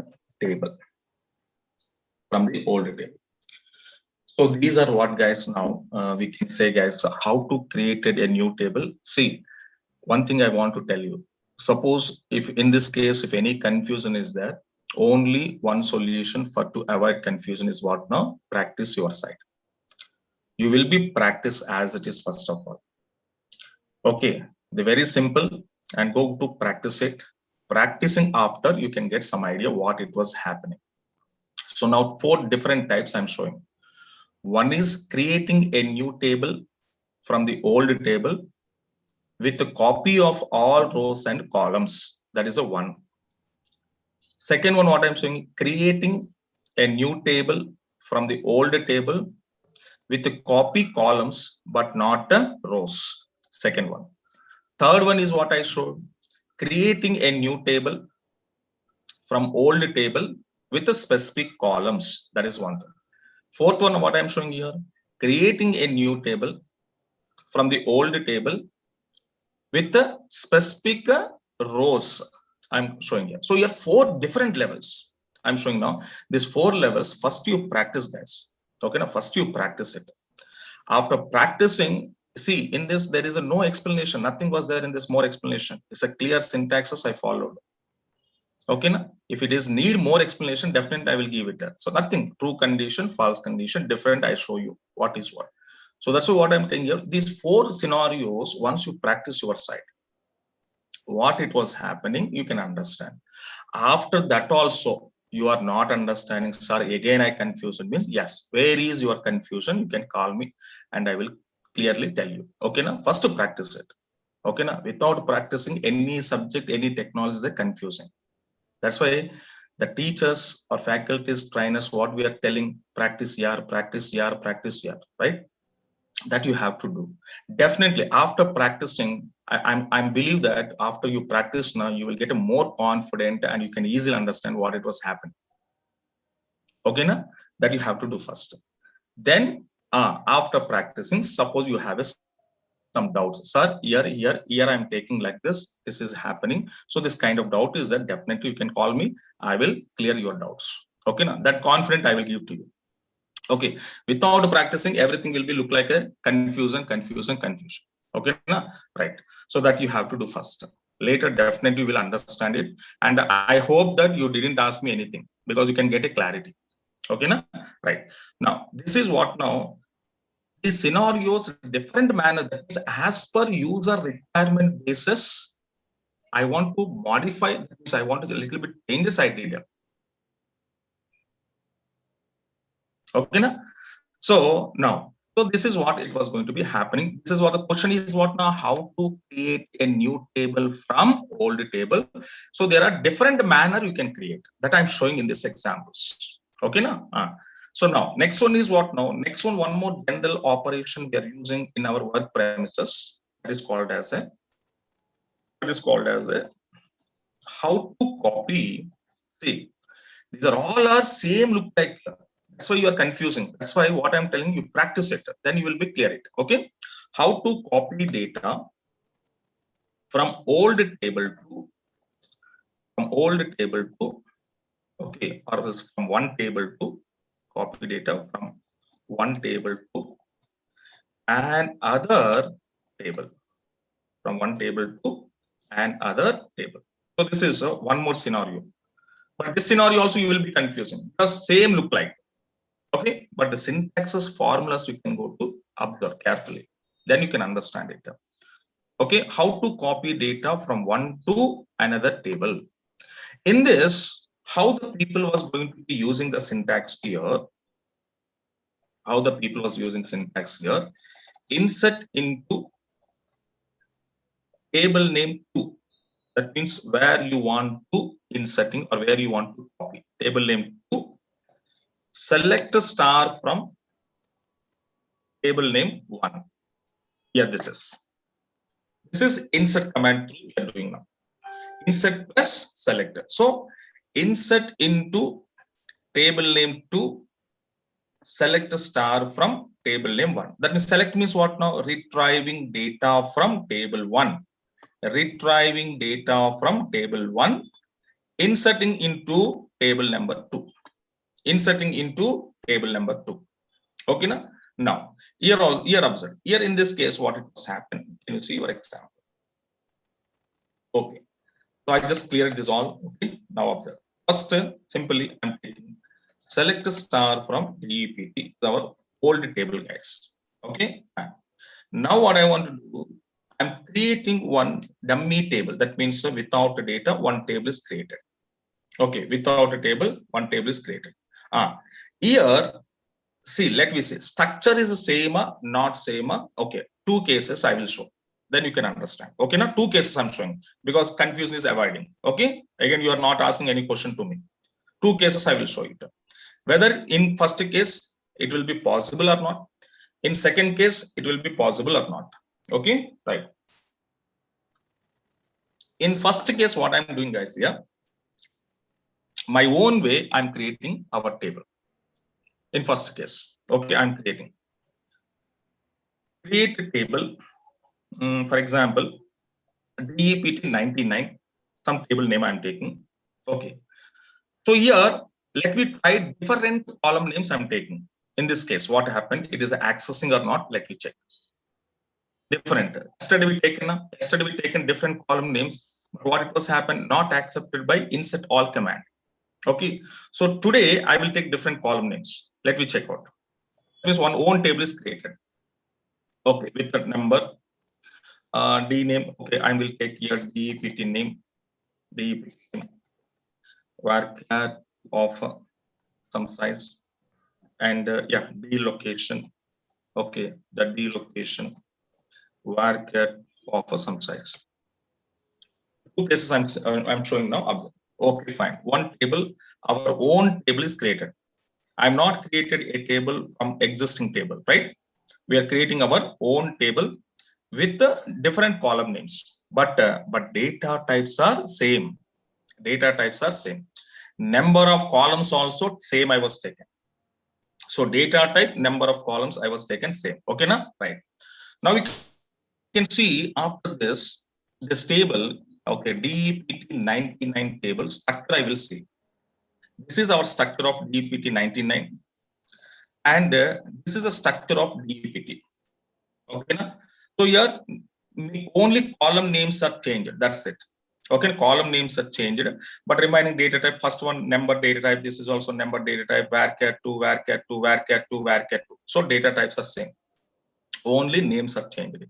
table. From the old table. So these are what guys now we can say guys how to create a new table. See, one thing I want to tell you. Suppose if in this case, if any confusion is there, only one solution for to avoid confusion is what now? Practice your side. You will be practice as it is first of all. Okay, the very simple and go to practice it. Practicing after you can get some idea what it was happening. So now 4 different types I'm showing. One is creating a new table from the old table with a copy of all rows and columns. That is a one. Second one, what I'm saying, creating a new table from the old table with a copy columns, but not rows. Second one. Third one is what I showed, creating a new table from old table with a specific columns. That is one thing. Fourth one, what I'm showing here, creating a new table from the old table with the specific rows I'm showing here. So you have 4 different levels I'm showing now. These 4 levels, first you practice guys. Okay, now first you practice it. After practicing, see in this there is a no explanation. Nothing was there in this more explanation. It's a clear syntaxes I followed. Okay, now if it is need more explanation, definitely I will give it. So nothing, true condition, false condition, different. I show you what is what. So that's what I'm telling you. These 4 scenarios, once you practice your side, what it was happening, you can understand. After that also, you are not understanding, sir, again I confused. Means yes, where is your confusion? You can call me and I will clearly tell you. Okay, now first to practice it. Okay, now without practicing any subject, any technology, they're confusing. That's why the teachers or faculties, trainers, what we are telling, practice here, practice here, practice here, right? That you have to do. Definitely after practicing, I believe that after you practice now, you will get a more confident and you can easily understand what it was happening. Okay, now that you have to do first. Then after practicing, suppose you have some doubts, sir, here I'm taking like this is happening. So this kind of doubt is that definitely you can call me. I will clear your doubts. Okay, now that confident I will give to you. Okay, without practicing, everything will be look like a confusion. Okay, now right. So that you have to do first. Later, definitely you will understand it. And I hope that you didn't ask me anything because you can get a clarity. Okay, now right. Now this is what now these scenarios different manner, that is as per user requirement basis. I want to modify this. I want to a little bit change this idea. Okay, now. So now, so this is what it was going to be happening. This is what the question is what now, how to create a new table from old table. So there are different manner you can create that I'm showing in this examples. Okay, now. So now next one is what now? Next one more general operation we are using in our work premises. That is called as a, how to copy. See, these are all are same look like. So you are confusing. That's why what I'm telling you, practice it. Then you will be clear it. Okay. How to copy data from old table to okay, or else from one table to copy data from one table to another table, from one table to another table. So this is one more scenario. But this scenario also you will be confusing because same look like. Okay, but the syntaxes formulas you can go to observe carefully. Then you can understand it. Okay, how to copy data from one to another table. In this, how the people was going to be using the syntax here, how the people was using syntax here, insert into table name 2. That means where you want to inserting or where you want to copy. Table name 2. Select a star from table name 1. Yeah, this is insert command we are doing now. Insert plus selector. So insert into table name 2, select a star from table name 1. That means select means what now? Retrieving data from table 1. Retrieving data from table 1, inserting into table number 2. Inserting into table number 2. Okay, now here observe. Here in this case, what it has happened? Can you see your example? Okay. So I just cleared this all. Okay. Now observe. First, simply I'm taking select a star from DEPT, our old table guys. Okay. Now what I want to do, I'm creating one dummy table. That means without the data, one table is created. Okay. Without a table, one table is created. Here, see, let me say structure is the same, not same. Okay. Two cases I will show. Then you can understand. Okay, now 2 cases I'm showing because confusion is avoiding. Okay, again, you are not asking any question to me. 2 cases I will show you. Whether in first case it will be possible or not. In second case, it will be possible or not. Okay, right. In first case, what I'm doing, guys, here, my own way, I'm creating our table. In first case, okay, I'm creating. Create a table. For example, DEPT 99, some table name I'm taking. Okay. So here, let me try different column names I'm taking. In this case, what happened? It is accessing or not? Let me check. Different. Yesterday we taken different column names. What it was happened? Not accepted by insert all command. Okay. So today I will take different column names. Let me check out. That means one own table is created. Okay, with that number. D name. Okay, I will take here DEPT name. DEPT name. Varchar of some size. And yeah, D location. Okay, the D location. Varchar of some size. 2 cases I'm showing now. Okay, fine. One table, our own table is created. I'm not created a table from existing table, right? We are creating our own table with the different column names, but data types are same. Data types are same. Number of columns also same. I was taken. So data type, number of columns I was taken same. Okay, now right. Now we can see after this table. Okay, DEPT 99 table structure I will see. This is our structure of DEPT 99, and this is a structure of DEPT. Okay, now so here only column names are changed. That's it. Okay, column names are changed, but remaining data type, first one number data type. This is also number data type. Varchar 2, Varchar 2, Varchar 2, Varchar 2. So data types are same. Only names are changed.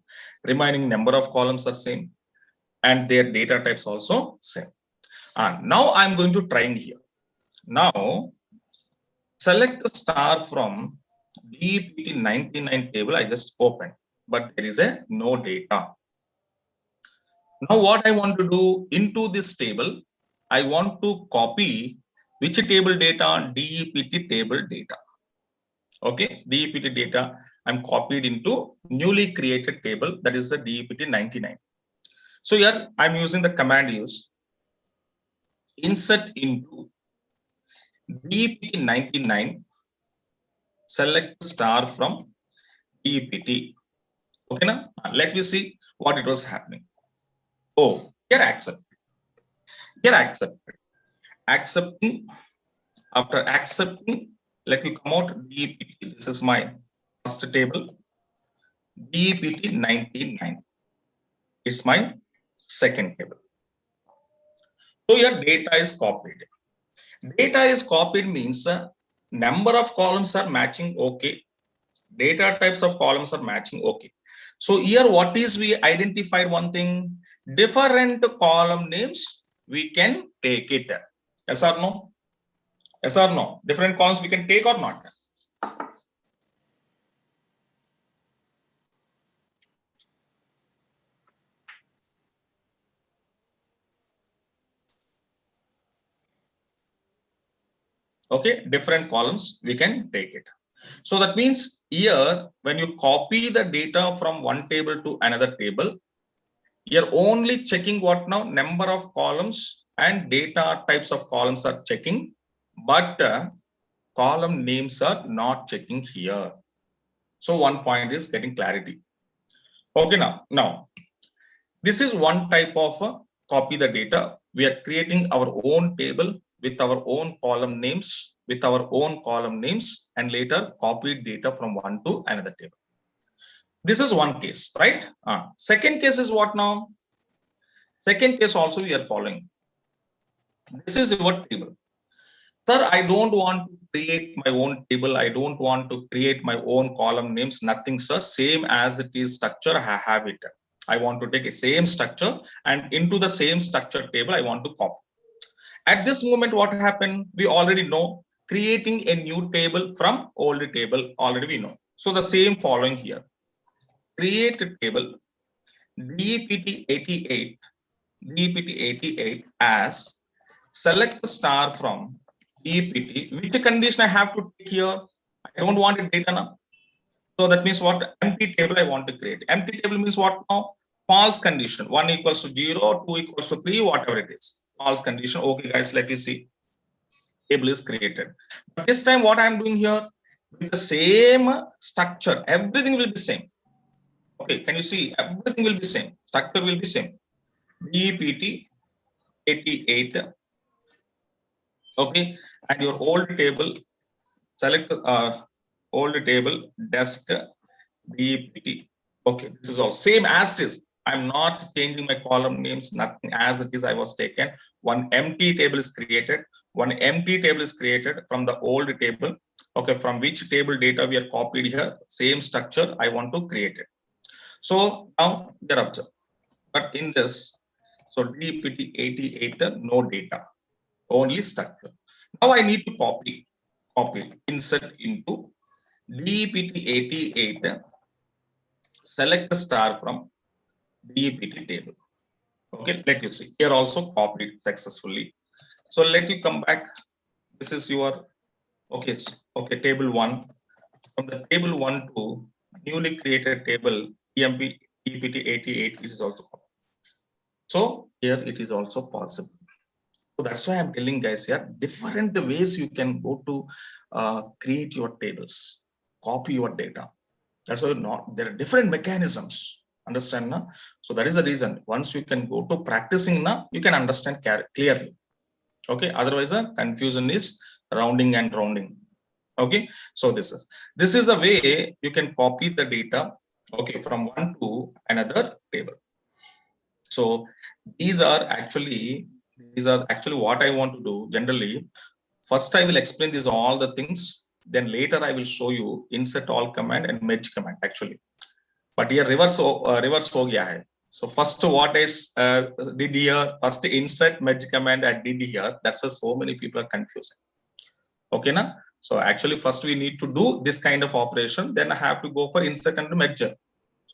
Remaining number of columns are same, and their data types also same. And now I'm going to try in here. Now select a star from DEPT 99 table. I just opened, but there is a no data. Now what I want to do into this table, I want to copy which table data? DEPT table data. Okay, DEPT data I'm copied into newly created table, that is the DEPT 99. So here I'm using the command use insert into DEPT 99, select star from DEPT. Okay, now let me see what it was happening. Oh, here accepted. Here accepted. Accepting. After accepting, let me come out DPT. This is my first table. DPT 99. It's my second table. So your data is copied. Data is copied means number of columns are matching. Okay. Data types of columns are matching. Okay. So here what is we identified one thing, different column names we can take it. Yes or no? Yes or no? Different columns we can take or not? Okay, different columns we can take it. So that means here when you copy the data from one table to another table, you're only checking what now, number of columns and data types of columns are checking, but column names are not checking here. So one point is getting clarity. Okay, now this is one type of copy the data. We are creating our own table with our own column names, and later copy data from one to another table. This is one case, right? Second case is what now? Second case also we are following. This is your table. Sir, I don't want to create my own table. I don't want to create my own column names. Nothing, sir. Same as it is structure, I have it. I want to take a same structure and into the same structure table, I want to copy. At this moment, what happened? We already know creating a new table from old table, already we know. So the same following here. Create a table DPT88 as select star from DPT. Which condition I have to take here? I don't want a data now. So that means what? Empty table I want to create. Empty table means what now? False condition. 1 equals to 0, 2 equals to 3, whatever it is. False condition. Okay, guys, let you see. Table is created. But this time, what I'm doing here, with the same structure, everything will be same. Okay, can you see? Everything will be same. Structure will be same. DPT 88. Okay, and your old table, select old table desk DPT. Okay, this is all same as it is. I'm not changing my column names, nothing, as it is I was taken. One empty table is created. One empty table is created from the old table. Okay, from which table data we are copied here, same structure I want to create it. So now there observe. But in this, so DPT 88, no data, only structure. Now I need to copy, insert into DPT 88, select the star from DPT table. Okay, let you see. Here also copied successfully. So let you come back. This is your, okay, table 1. From the table 1 to newly created table, EMP DPT 88 is also copied. So here it is also possible. So that's why I'm telling guys here, different ways you can go to create your tables, copy your data. That's why there are different mechanisms. Understand now? So that is the reason. Once you can go to practicing now, you can understand clearly. Okay. Otherwise, the confusion is rounding and rounding. Okay. So this is the way you can copy the data. Okay, from one to another table. So these are actually what I want to do. Generally, first I will explain these all the things. Then later I will show you insert all command and merge command actually. But here reverse ho gaya hai. So first what I did here, first insert merge command I did here. That's why so many people are confusing. Okay, na? So actually first we need to do this kind of operation. Then I have to go for insert and merge.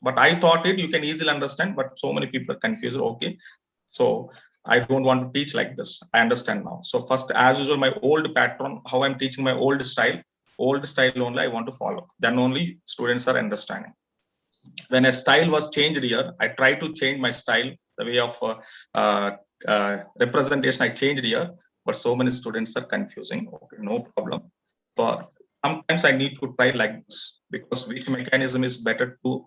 But I thought you can easily understand, but so many people are confused. Okay, so I don't want to teach like this. I understand now. So first, as usual, my old pattern, how I'm teaching my old style only I want to follow. Then only students are understanding. When a style was changed here, I try to change my style, the way of representation I changed here, but so many students are confusing. Okay, no problem. But sometimes I need to try like this, because which mechanism is better to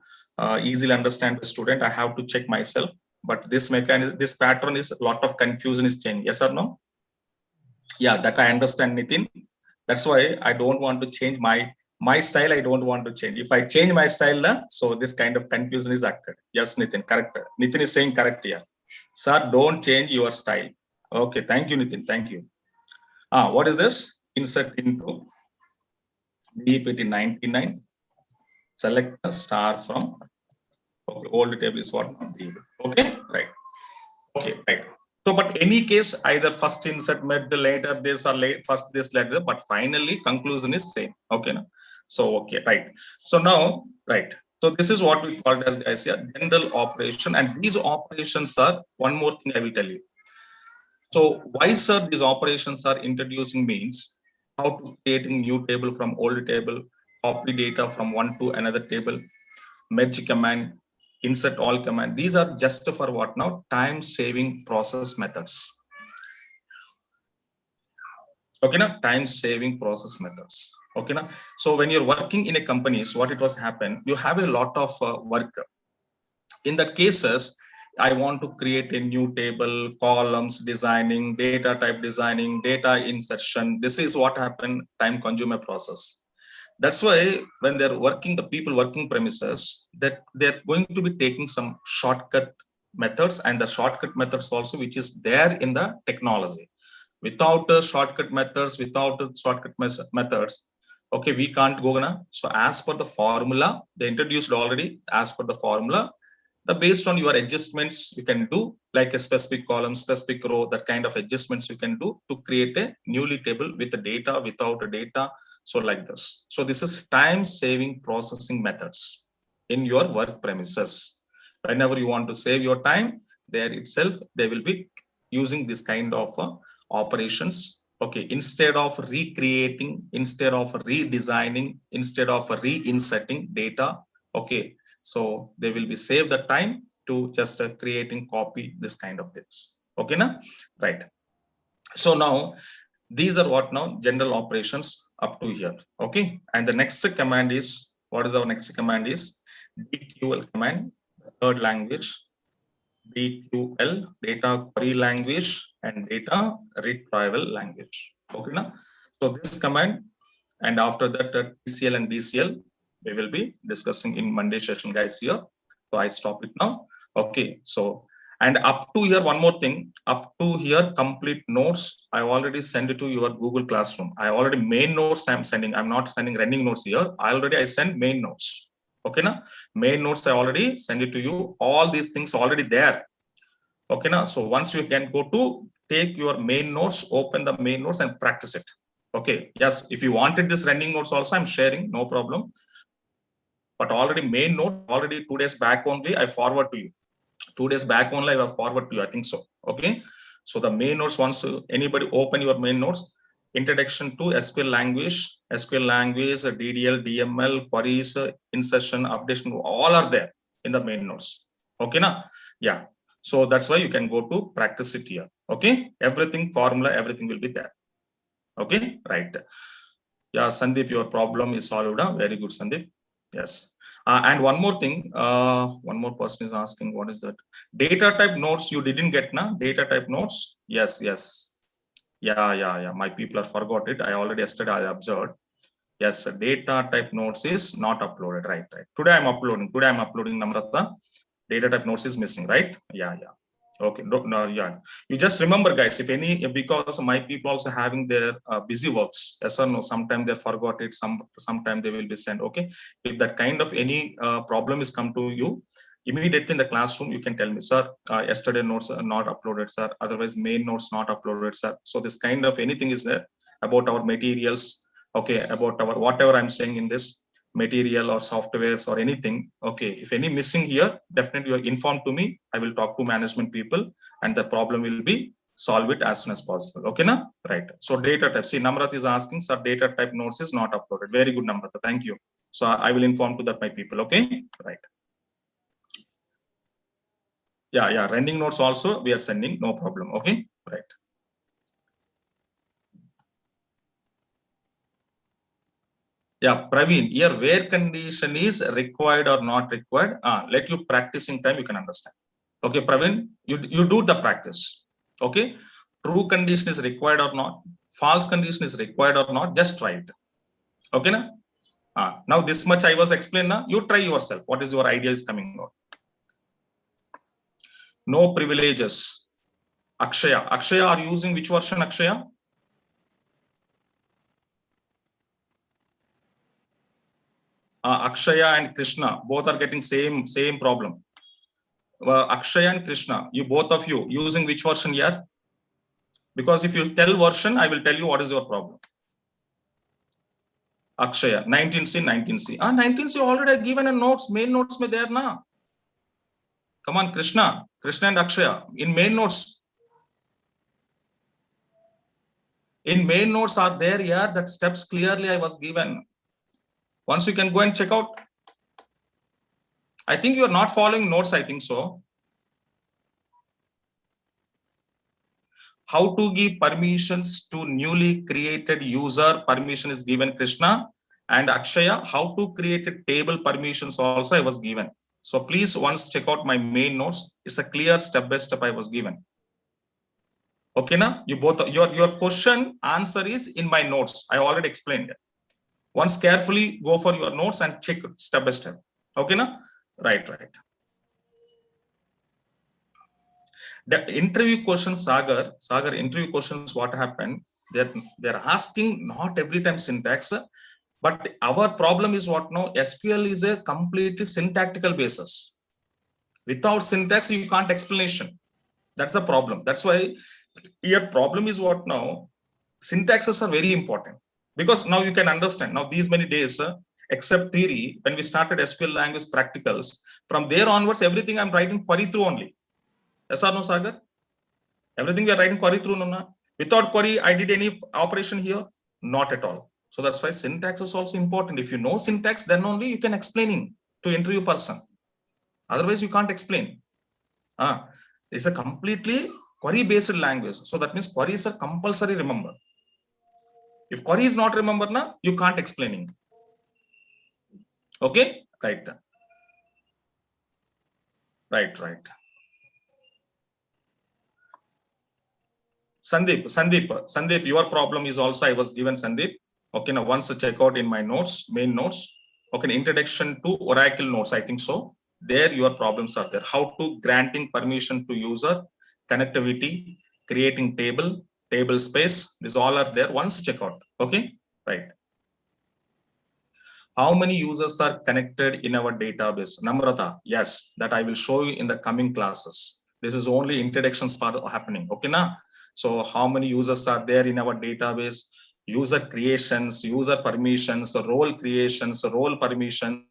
easily understand the student, I have to check myself. But this mechanism, this pattern is a lot of confusion is changing. Yes or no? Yeah, that I understand, Nitin. That's why I don't want to change my style. I don't want to change. If I change my style, so this kind of confusion is occurred. Yes, Nitin, correct. Nitin is saying correct here. Sir, don't change your style. Okay, thank you, Nitin. Thank you. What is this? Insert into DPT 99. Select a star from old table is what? Okay, right. Okay, right. So, but any case, either first insert met the later this or late first this later, but finally conclusion is same. Okay, no? So okay, right. So now, right. So this is what we call as guys here general operation, and these operations are one more thing I will tell you. So why sir these operations are introducing means how to creating new table from old table, copy data from one to another table, merge command, insert all command. These are just for what now? Time saving process methods. Okay, now time saving process methods. Okay, now so when you're working in a companies, what it was happen, you have a lot of work. In that cases, I want to create a new table, columns, designing, data type designing, data insertion. This is what happened, time consumer process. That's why when they're working, the people working premises, that they're going to be taking some shortcut methods, and the shortcut methods also, which is there in the technology. Without shortcut methods, methods, okay, we can't go now. So as per the formula, they introduced already, as per the formula, the based on your adjustments you can do, like a specific column, specific row, that kind of adjustments you can do to create a newly table with the data, without a data. So like this. So this is time saving processing methods in your work premises. Whenever you want to save your time, there itself, they will be using this kind of operations. Okay, instead of recreating, instead of redesigning, instead of reinserting data. Okay, so they will be save the time to just creating copy this kind of things. Okay, now right. So now these are what now general operations up to here. Okay, and the next command is, what is our next command is DQL command, third language, DQL, data query language, and data retrieval language. Okay, now so this command, and after that TCL and DCL we will be discussing in Monday session guys here. So I stop it now. Okay, so and up to here one more thing, up to here complete notes I already sent it to your Google Classroom. I already main notes I'm sending. I'm not sending running notes here. I send main notes. Okay, now main notes I already send it to you. All these things already there. Okay, now so once you can go to take your main notes, open the main notes and practice it. Okay, yes, if you wanted this running notes also, I'm sharing, no problem. But already main note, already 2 days back only, I forward to you. 2 days back only, I will forward to you, I think so. Okay, so the main notes, once anybody open your main notes, introduction to SQL language, DDL, DML, queries, insertion, updation, all are there in the main notes. Okay, now, yeah. So that's why you can go to practice it here. Okay, everything, formula, everything will be there. Okay, right. Yeah, Sandeep, your problem is solved. Very good, Sandeep. Yes. And one more thing, one more person is asking, what is that? Data type notes you didn't get, na? Data type notes? Yes, yes. Yeah. My people have forgot it. I already yesterday I observed. Yes, data type notes is not uploaded. Right. Today I'm uploading. Namrata. Data type notes is missing, right? Yeah. Okay, no, yeah. You just remember, guys, if any, because my people also having their busy works, yes or no, sometimes they forgot it, sometime they will be sent. Okay, if that kind of any problem is come to you, immediately in the classroom, you can tell me, sir, yesterday notes are not uploaded, sir. Otherwise, main notes not uploaded, sir. So this kind of anything is there about our materials. Okay, about our whatever I'm saying in this material or softwares or anything. Okay, if any missing here, definitely you inform to me. I will talk to management people and the problem will be solve it as soon as possible. Okay, now right. So data type. See, Namrat is asking, sir, data type notes is not uploaded. Very good, Namrat. Thank you. So I will inform to that my people. Okay, right. Yeah. Running notes also we are sending, no problem. Okay, right. Yeah, Praveen, here where condition is required or not required, let you practicing time, you can understand. Okay, Praveen, you do the practice. Okay, true condition is required or not, false condition is required or not, just try it. Okay, na? Now this much I was explained. Now you try yourself. What is your idea is coming out? No privileges. Akshaya. Akshaya, are you using which version, Akshaya? Akshaya and Krishna both are getting same problem. Akshaya and Krishna, you both of you using which version here? Because if you tell version, I will tell you what is your problem. Akshaya, 19C, 19C. 19C already given a notes, main notes mein there na. Come on, Krishna and Akshaya, in main notes. In main notes are there here, that steps clearly I was given. Once you can go and check out. I think you are not following notes, I think so. How to give permissions to newly created user, permission is given Krishna, and Akshaya, how to create a table permissions also I was given. So please once check out my main notes. It's a clear step by step I was given. Okay, na? You both, your question answer is in my notes. I already explained it. Once carefully go for your notes and check step by step. Okay, na? Right. The interview questions, Sagar, interview questions, what happened? They're asking not every time syntax, but our problem is what now? SQL is a completely syntactical basis. Without syntax, you can't explanation. That's the problem. That's why your problem is what now? Syntaxes are very important because now you can understand. Now these many days, except theory, when we started SQL language practicals, from there onwards, everything I'm writing query through only. Yes or no, Sagar? Everything we are writing query through, no? Without query, I did any operation here? Not at all. So that's why syntax is also important. If you know syntax, then only you can explain to interview person. Otherwise, you can't explain. It's a completely query-based language. So that means queries are compulsory remember. If query is not remembered, you can't explaining. Okay? Right. Sandeep, your problem is also I was given, Sandeep. Okay, now once check out in my notes, main notes. Okay, introduction to Oracle notes, I think so. There your problems are there. How to granting permission to user, connectivity, creating table space. These all are there. Once check out. Okay, right. How many users are connected in our database? Namrata, yes, that I will show you in the coming classes. This is only introductions part happening. Okay, now. So how many users are there in our database? User creations, user permissions, role creations, role permissions.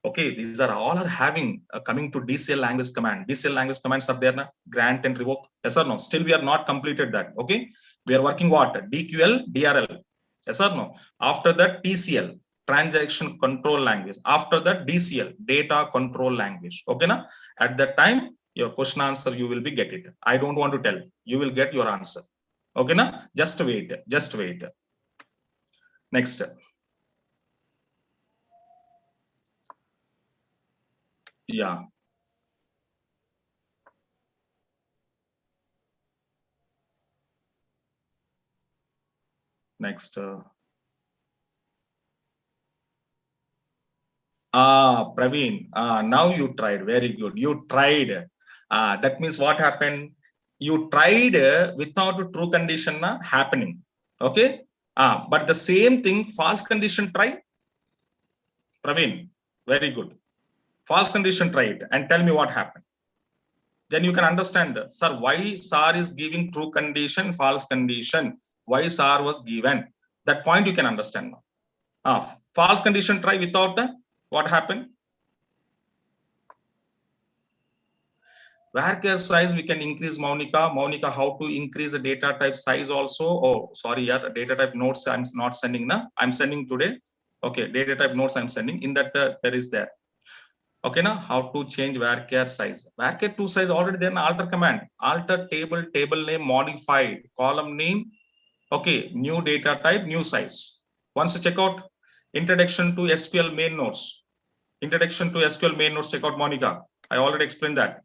Okay, these are all are having coming to DCL language command. DCL language commands are there now. Grant and revoke. Yes or no? Still we are not completed that. Okay, we are working what? DQL, DRL. Yes or no? After that TCL, transaction control language. After that DCL, data control language. Okay, na? At that time, your question answer you will be get it. I don't want to tell. You will get your answer. Okay, na? Just wait. Next. Yeah. Next. Praveen, now you tried. Very good. You tried. That means what happened? You tried without a true condition happening. Okay. But the same thing, false condition try. Praveen, very good. False condition tried and tell me what happened. Then you can understand, sir, why SAR is giving true condition, false condition, why SAR was given. That point you can understand now. False condition try without what happened? Varchar size we can increase, Monica. Monica, how to increase the data type size also? Oh, sorry, yeah, data type notes I'm not sending now. I'm sending today. Okay, data type notes I'm sending. In that there is there. Okay, now how to change varchar size? Varchar 2 size already there. Alter command. Alter table name modified, column name. Okay, new data type, new size. Once you check out introduction to SQL main notes. Introduction to SQL main notes, check out Monica. I already explained that.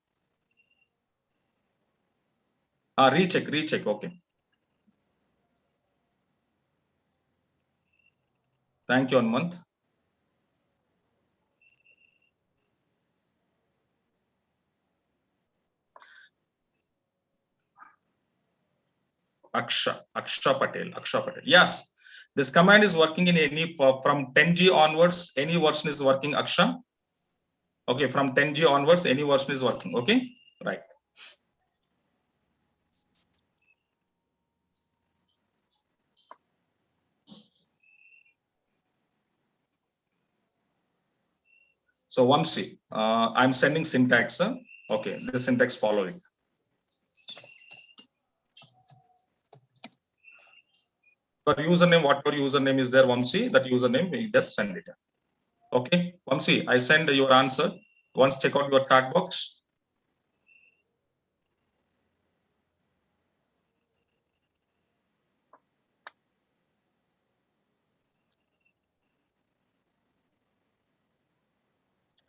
Recheck. Okay. Thank you, Anmant. Aksha Patel. Yes, this command is working in any from 10G onwards. Any version is working. Aksha. Okay, from 10G onwards, any version is working. Okay, right. So Vamsi, I'm sending syntax. Okay, this syntax following. For username, whatever username is there, Vamsi, that username, we just send it. Okay, Vamsi, I send your answer. Once check out your chat box.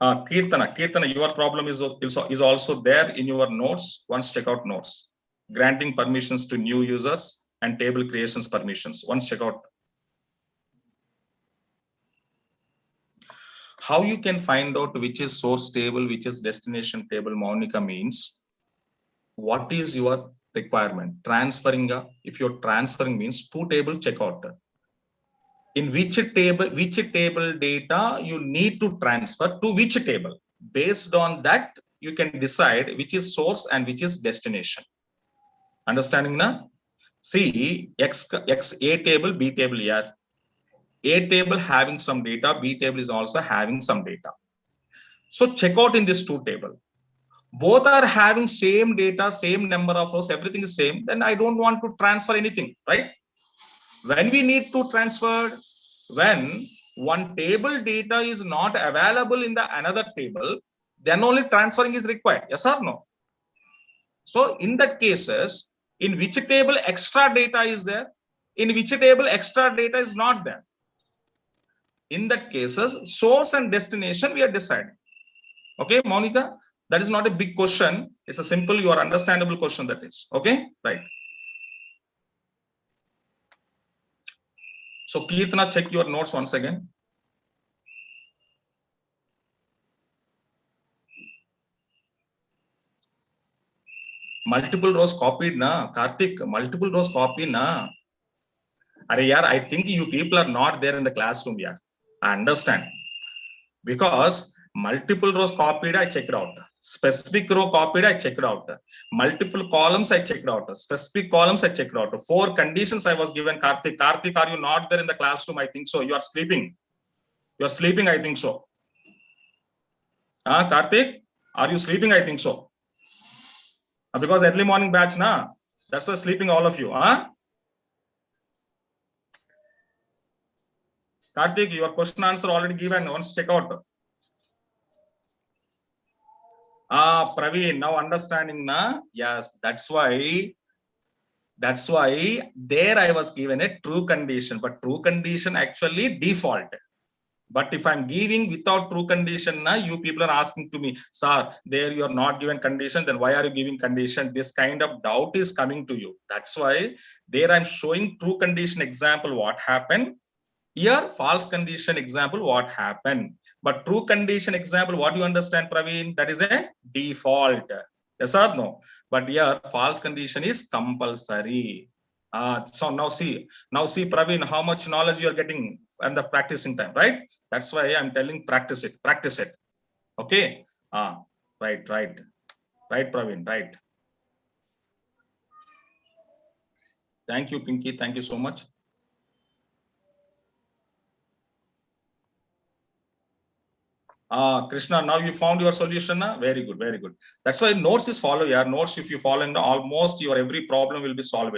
Kirtana, your problem is also there in your notes. Once check out notes. Granting permissions to new users and table creations permissions. Once check out. How you can find out which is source table, which is destination table, Monica, means what is your requirement? Transferring, if you're transferring means two table checkout. In which table data you need to transfer to which table. Based on that, you can decide which is source and which is destination. Understanding now? See, X A table, B table here. A table having some data, B table is also having some data. So check out in this two table. Both are having same data, same number of rows, everything is same. Then I don't want to transfer anything, right? When we need to transfer, when one table data is not available in the another table, then only transferring is required. Yes or no? So in that cases, in which table extra data is there, in which table extra data is not there. In that cases, source and destination we are deciding. Okay, Monica, that is not a big question. It's a simple, your understandable question that is. Okay, right. So Kirtana, check your notes once again. Multiple rows copied na, Karthik, multiple rows copied na. Are yaar, I think you people are not there in the classroom yaar. I understand. Because multiple rows copied, I checked out. Specific row copied, I checked out. Multiple columns, I checked out. Specific columns, I checked out. 4 conditions I was given, Karthik. Karthik, are you not there in the classroom? I think so. You are sleeping. You are sleeping, I think so. Karthik, are you sleeping? I think so. Because early morning batch, na? That's why sleeping all of you. Karthik, your question answer already given. Once check out. Praveen, now understanding, na? Yes, that's why there I was given a true condition, but true condition actually default. But if I'm giving without true condition, na, you people are asking to me, sir, there you are not given condition, then why are you giving condition? This kind of doubt is coming to you. That's why there I'm showing true condition example, what happened. Here, false condition example, what happened. But true condition example, what do you understand, Praveen? That is a default. Yes or no? But here, false condition is compulsory. So now see, Praveen, how much knowledge you are getting and the practicing time, right? That's why I'm telling practice it. Okay. Right, Praveen, right. Thank you, Pinky. Thank you so much. Krishna, now you found your solution. Very good, very good. That's why notes is follow. Yeah, notes. If you follow, almost your every problem will be solved.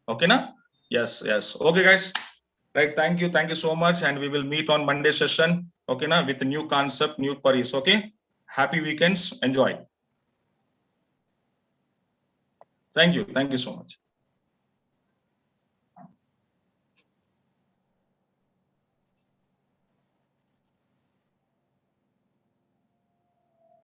Okay, na? Yes. Okay, guys. Right. Thank you so much, and we will meet on Monday session. Okay, na, with a new concept, new queries. Okay. Happy weekends. Enjoy. Thank you so much.